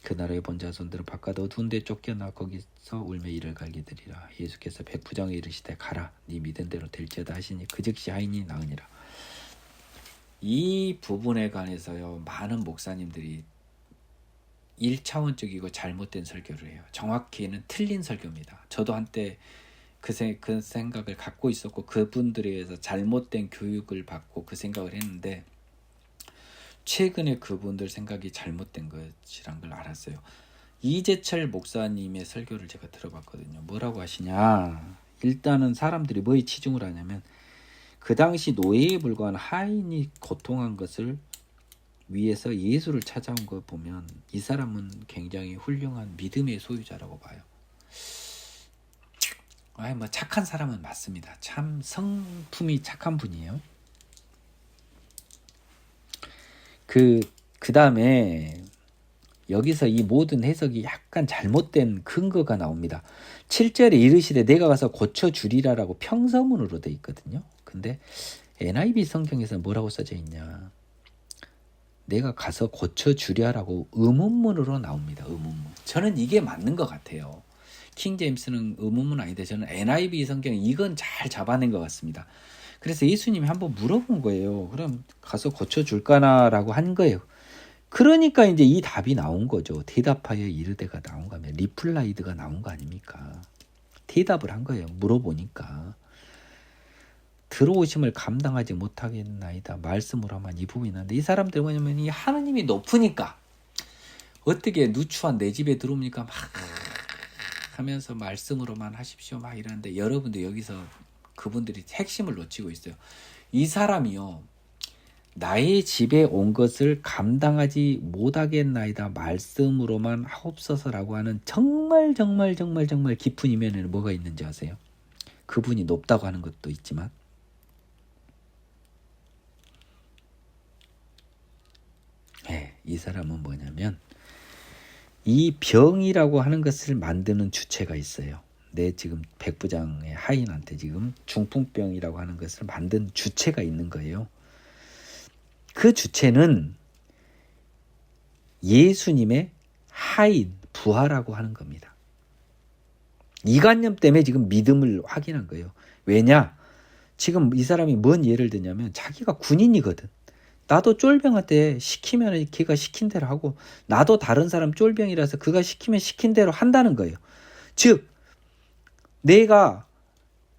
그 나라의 본 자손들은 바깥 어두운 데 쫓겨나 거기서 울며 이를 갈게 되리라. 예수께서 백부장에 이르시되 가라 네 믿은 대로 될지어다 하시니 그 즉시 하인이 나으니라. 이 부분에 관해서요 많은 목사님들이 1차원적이고 잘못된 설교를 해요. 정확히는 틀린 설교입니다. 저도 한때 그 생각을 갖고 있었고 그분들에 의해서 잘못된 교육을 받고 그 생각을 했는데 최근에 그분들 생각이 잘못된 것이란 걸 알았어요. 이재철 목사님의 설교를 제가 들어봤거든요. 뭐라고 하시냐. 일단은 사람들이 뭐에 치중을 하냐면 그 당시 노예에 불과한 하인이 고통한 것을 위해서 예수를 찾아온 거 보면 이 사람은 굉장히 훌륭한 믿음의 소유자라고 봐요. 뭐 착한 사람은 맞습니다. 참 성품이 착한 분이에요. 그 다음에 여기서 이 모든 해석이 약간 잘못된 근거가 나옵니다. 7절에 이르시되 내가 가서 고쳐주리라라고 평서문으로 돼 있거든요. 근데 NIV 성경에서는 뭐라고 써져 있냐? 내가 가서 고쳐주랴라고 의문문으로 나옵니다. 의문문. 저는 이게 맞는 것 같아요. 킹 제임스는 의문문 아닌데 저는 NIV 성경 이건 잘 잡아낸 것 같습니다. 그래서 예수님이 한번 물어본 거예요. 그럼 가서 고쳐줄까나라고 한 거예요. 그러니까 이제 이 답이 나온 거죠. 대답하여 이르되가 나온 거면 리플라이드가 나온 거 아닙니까? 대답을 한 거예요. 물어보니까. 들어오심을 감당하지 못하겠나이다. 말씀으로만 이 부분이 있는데 이 사람들 뭐냐면 이 하느님이 높으니까 어떻게 누추한 내 집에 들어옵니까? 막 하면서 말씀으로만 하십시오. 막 이러는데 여러분들 여기서 그분들이 핵심을 놓치고 있어요. 이 사람이요. 나의 집에 온 것을 감당하지 못하겠나이다. 말씀으로만 하옵소서라고 하는 정말 깊은 이면에는 뭐가 있는지 아세요? 그분이 높다고 하는 것도 있지만 이 사람은 뭐냐면 이 병이라고 하는 것을 만드는 주체가 있어요. 내 지금 백부장의 하인한테 지금 중풍병이라고 하는 것을 만든 주체가 있는 거예요. 그 주체는 예수님의 하인, 부하라고 하는 겁니다. 이관념 때문에 지금 믿음을 확인한 거예요. 왜냐? 지금 이 사람이 뭔 예를 드냐면 자기가 군인이거든. 나도 쫄병한테 시키면 걔가 시킨 대로 하고 나도 다른 사람 쫄병이라서 그가 시키면 시킨 대로 한다는 거예요. 즉 내가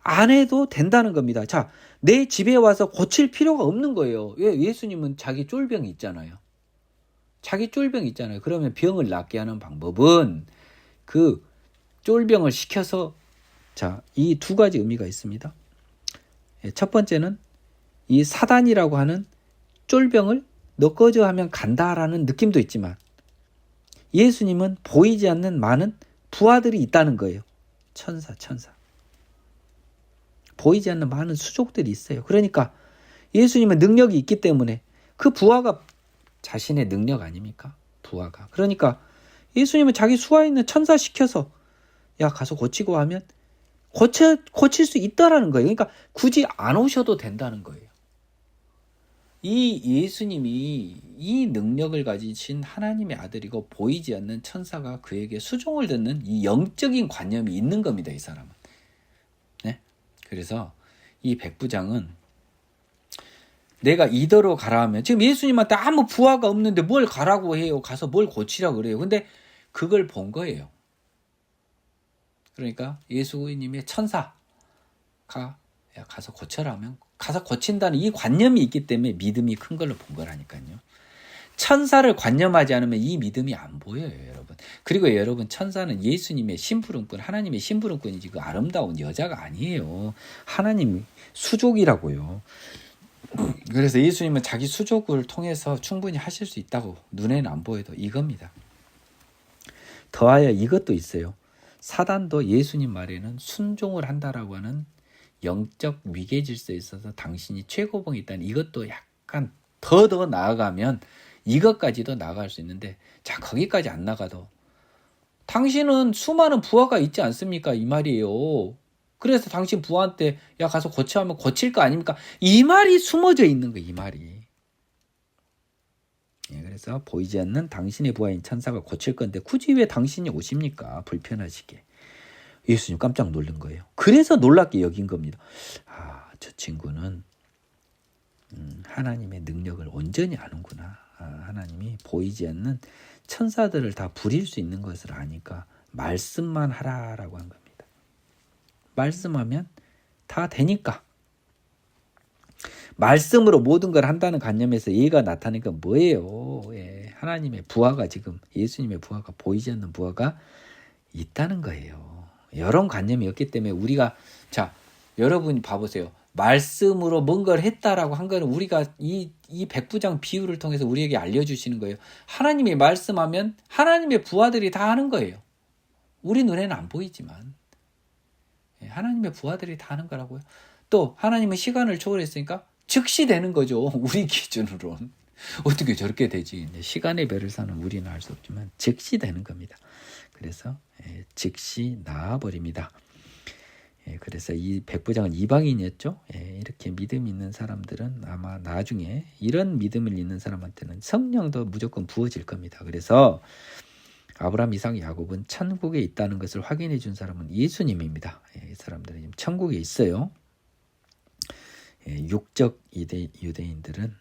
안 해도 된다는 겁니다. 자, 내 집에 와서 고칠 필요가 없는 거예요. 왜? 예수님은 자기 쫄병이 있잖아요. 자기 쫄병이 있잖아요. 그러면 병을 낫게 하는 방법은 그 쫄병을 시켜서 자, 이 두 가지 의미가 있습니다. 첫 번째는 이 사단이라고 하는 쫄병을 너 꺼져 하면 간다라는 느낌도 있지만 예수님은 보이지 않는 많은 부하들이 있다는 거예요. 천사. 보이지 않는 많은 수족들이 있어요. 그러니까 예수님은 능력이 있기 때문에 그 부하가 자신의 능력 아닙니까? 부하가. 그러니까 예수님은 자기 수하에 있는 천사 시켜서 야 가서 고치고 하면 고칠 수 있다라는 거예요. 그러니까 굳이 안 오셔도 된다는 거예요. 이 예수님이 이 능력을 가지신 하나님의 아들이고 보이지 않는 천사가 그에게 수종을 듣는 이 영적인 관념이 있는 겁니다. 이 사람은. 네? 그래서 이 백부장은 내가 이더로 가라 하면 지금 예수님한테 아무 부하가 없는데 뭘 가라고 해요. 가서 뭘 고치라고 그래요. 근데 그걸 본 거예요. 그러니까 예수님의 천사가 야, 가서 고쳐라 하면 가서 고친다는 이 관념이 있기 때문에 믿음이 큰 걸로 본 거라니까요. 천사를 관념하지 않으면 이 믿음이 안 보여요, 여러분. 그리고 여러분, 천사는 예수님의 심부름꾼, 하나님의 심부름꾼이지 그 아름다운 여자가 아니에요. 하나님 수족이라고요. 그래서 예수님은 자기 수족을 통해서 충분히 하실 수 있다고 눈에는 안 보여도 이겁니다. 더하여 이것도 있어요. 사단도 예수님 말에는 순종을 한다라고 하는 영적 위계 질서에 있어서 당신이 최고봉이 있다는 이것도 약간 더 나아가면 이것까지도 나아갈 수 있는데 자 거기까지 안 나가도 당신은 수많은 부하가 있지 않습니까? 이 말이에요. 그래서 당신 부하한테 야 가서 고쳐하면 고칠 거 아닙니까? 이 말이 숨어져 있는 거예요. 이 말이. 그래서 보이지 않는 당신의 부하인 천사가 고칠 건데 굳이 왜 당신이 오십니까? 불편하시게. 예수님 깜짝 놀란 거예요. 그래서 놀랍게 여긴 겁니다. 저 친구는 하나님의 능력을 온전히 아는구나. 하나님이 보이지 않는 천사들을 다 부릴 수 있는 것을 아니까 말씀만 하라라고 한 겁니다. 말씀하면 다 되니까. 말씀으로 모든 걸 한다는 관념에서 얘가 나타나는 건 뭐예요? 하나님의 부하가 지금 예수님의 부하가 보이지 않는 부하가 있다는 거예요. 이런 관념이었기 때문에 우리가 자 여러분이 봐보세요. 말씀으로 뭔가를 했다라고 한 거는 우리가 이 백부장 비유를 통해서 우리에게 알려주시는 거예요. 하나님이 말씀하면 하나님의 부하들이 다 하는 거예요. 우리 눈에는 안 보이지만 하나님의 부하들이 다 하는 거라고요. 또 하나님은 시간을 초월했으니까 즉시 되는 거죠. 우리 기준으로는. 어떻게 저렇게 되지? 시간의 배를 사는 우리는 알 수 없지만 즉시 되는 겁니다. 그래서 즉시 나아버립니다. 그래서 이 백부장은 이방인이었죠. 이렇게 믿음 있는 사람들은 아마 나중에 이런 믿음을 있는 사람한테는 성령도 무조건 부어질 겁니다. 그래서 아브라함, 이삭, 야곱은 천국에 있다는 것을 확인해 준 사람은 예수님입니다. 이 사람들은 지금 천국에 있어요. 육적 유대인들은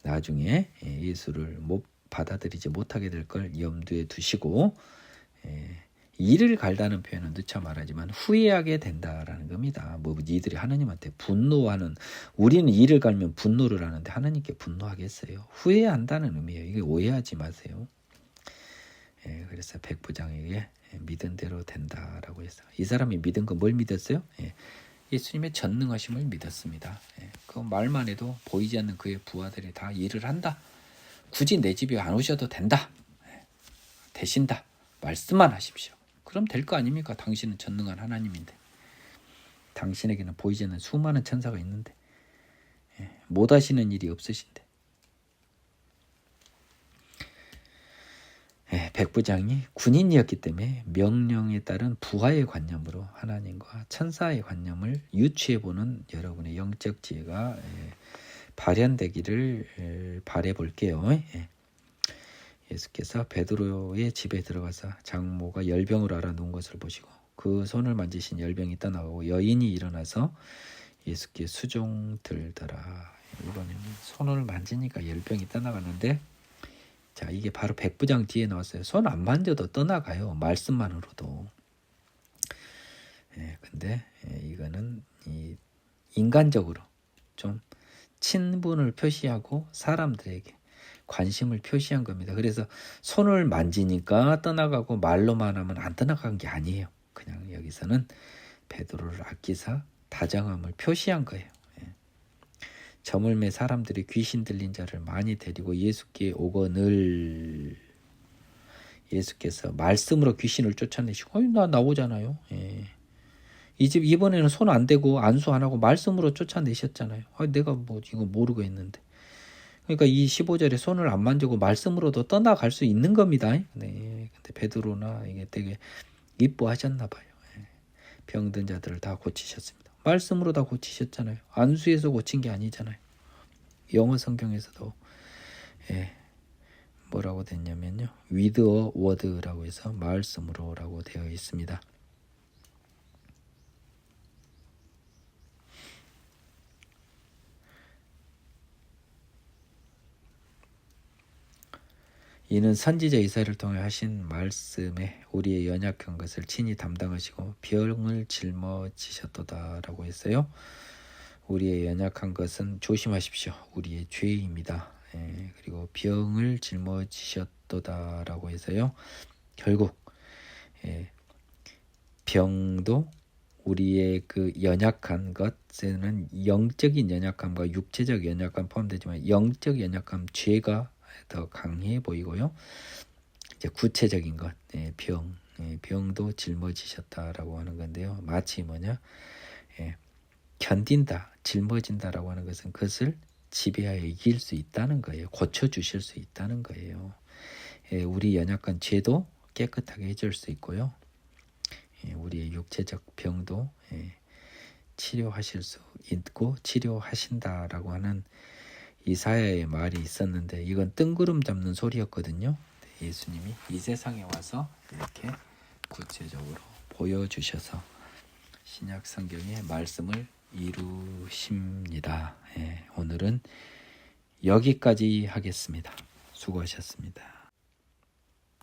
나중에 예수를 받아들이지 못하게 될 걸 염두에 두시고 이를 갈다는 표현은 누차 말하지만 후회하게 된다라는 겁니다. 뭐 이들이 하나님한테 분노하는, 우리는 이를 갈면 분노를 하는데 하나님께 분노하겠어요? 후회한다는 의미예요. 이게 오해하지 마세요. 그래서 백부장에게 믿은 대로 된다라고 했어요. 이 사람이 믿은 건 뭘 믿었어요? 예수님의 전능하심을 믿었습니다. 그 말만 해도 보이지 않는 그의 부하들이 다 일을 한다. 굳이 내 집에 안 오셔도 된다. 되신다. 말씀만 하십시오. 그럼 될 거 아닙니까? 당신은 전능한 하나님인데. 당신에게는 보이지 않는 수많은 천사가 있는데 못 하시는 일이 없으신데. 백부장이 군인이었기 때문에 명령에 따른 부하의 관념으로 하나님과 천사의 관념을 유추해보는 여러분의 영적 지혜가 발현되기를 바라볼게요. 예수께서 베드로의 집에 들어가서 장모가 열병을 앓아놓은 것을 보시고 그 손을 만지신 열병이 떠나가고 여인이 일어나서 예수께 수종들더라. 이번에는 손을 만지니까 열병이 떠나가는데, 자, 이게 바로 백부장 뒤에 나왔어요. 손 안 만져도 떠나가요. 말씀만으로도. 근데 이거는 인간적으로 좀 친분을 표시하고 사람들에게 관심을 표시한 겁니다. 그래서 손을 만지니까 떠나가고 말로만 하면 안 떠나간 게 아니에요. 그냥 여기서는 베드로를 아끼사 다정함을 표시한 거예요. 저물매 사람들이 귀신 들린 자를 많이 데리고 예수께 오거늘 예수께서 말씀으로 귀신을 쫓아내시고 나 나오잖아요. 이 집 이번에는 손 안 대고 안수 안 하고 말씀으로 쫓아내셨잖아요. 내가 뭐 이거 모르고 했는데. 그러니까 이 15절에 손을 안 만지고 말씀으로도 떠나갈 수 있는 겁니다. 근데 베드로나 이게 되게 이뻐하셨나 봐요. 병든 자들을 다 고치셨습니다. 말씀으로 다 고치셨잖아요. 안수에서 고친 게 아니잖아요. 영어 성경에서도 뭐라고 됐냐면요, with a word라고 해서 말씀으로라고 되어 있습니다. 이는 선지자 이사야를 통해 하신 말씀에 우리의 연약한 것을 친히 담당하시고 병을 짊어지셨도다라고 했어요. 우리의 연약한 것은 조심하십시오. 우리의 죄입니다. 그리고 병을 짊어지셨도다라고 해서요. 결국 병도 우리의 그 연약한 것에는 영적인 연약함과 육체적 연약함 포함되지만 영적 연약함, 죄가 더 강해 보이고요. 이제 구체적인 것, 병도 짊어지셨다라고 하는 건데요. 마치 뭐냐, 견딘다, 짊어진다라고 하는 것은 그것을 지배하여 이길 수 있다는 거예요. 고쳐주실 수 있다는 거예요. 우리 연약한 죄도 깨끗하게 해줄 수 있고요. 우리의 육체적 병도 치료하실 수 있고 치료하신다라고 하는 이사야의 말이 있었는데, 이건 뜬구름 잡는 소리였거든요. 예수님이 이 세상에 와서 이렇게 구체적으로 보여주셔서 신약 성경의 말씀을 이루십니다. 오늘은 여기까지 하겠습니다. 수고하셨습니다.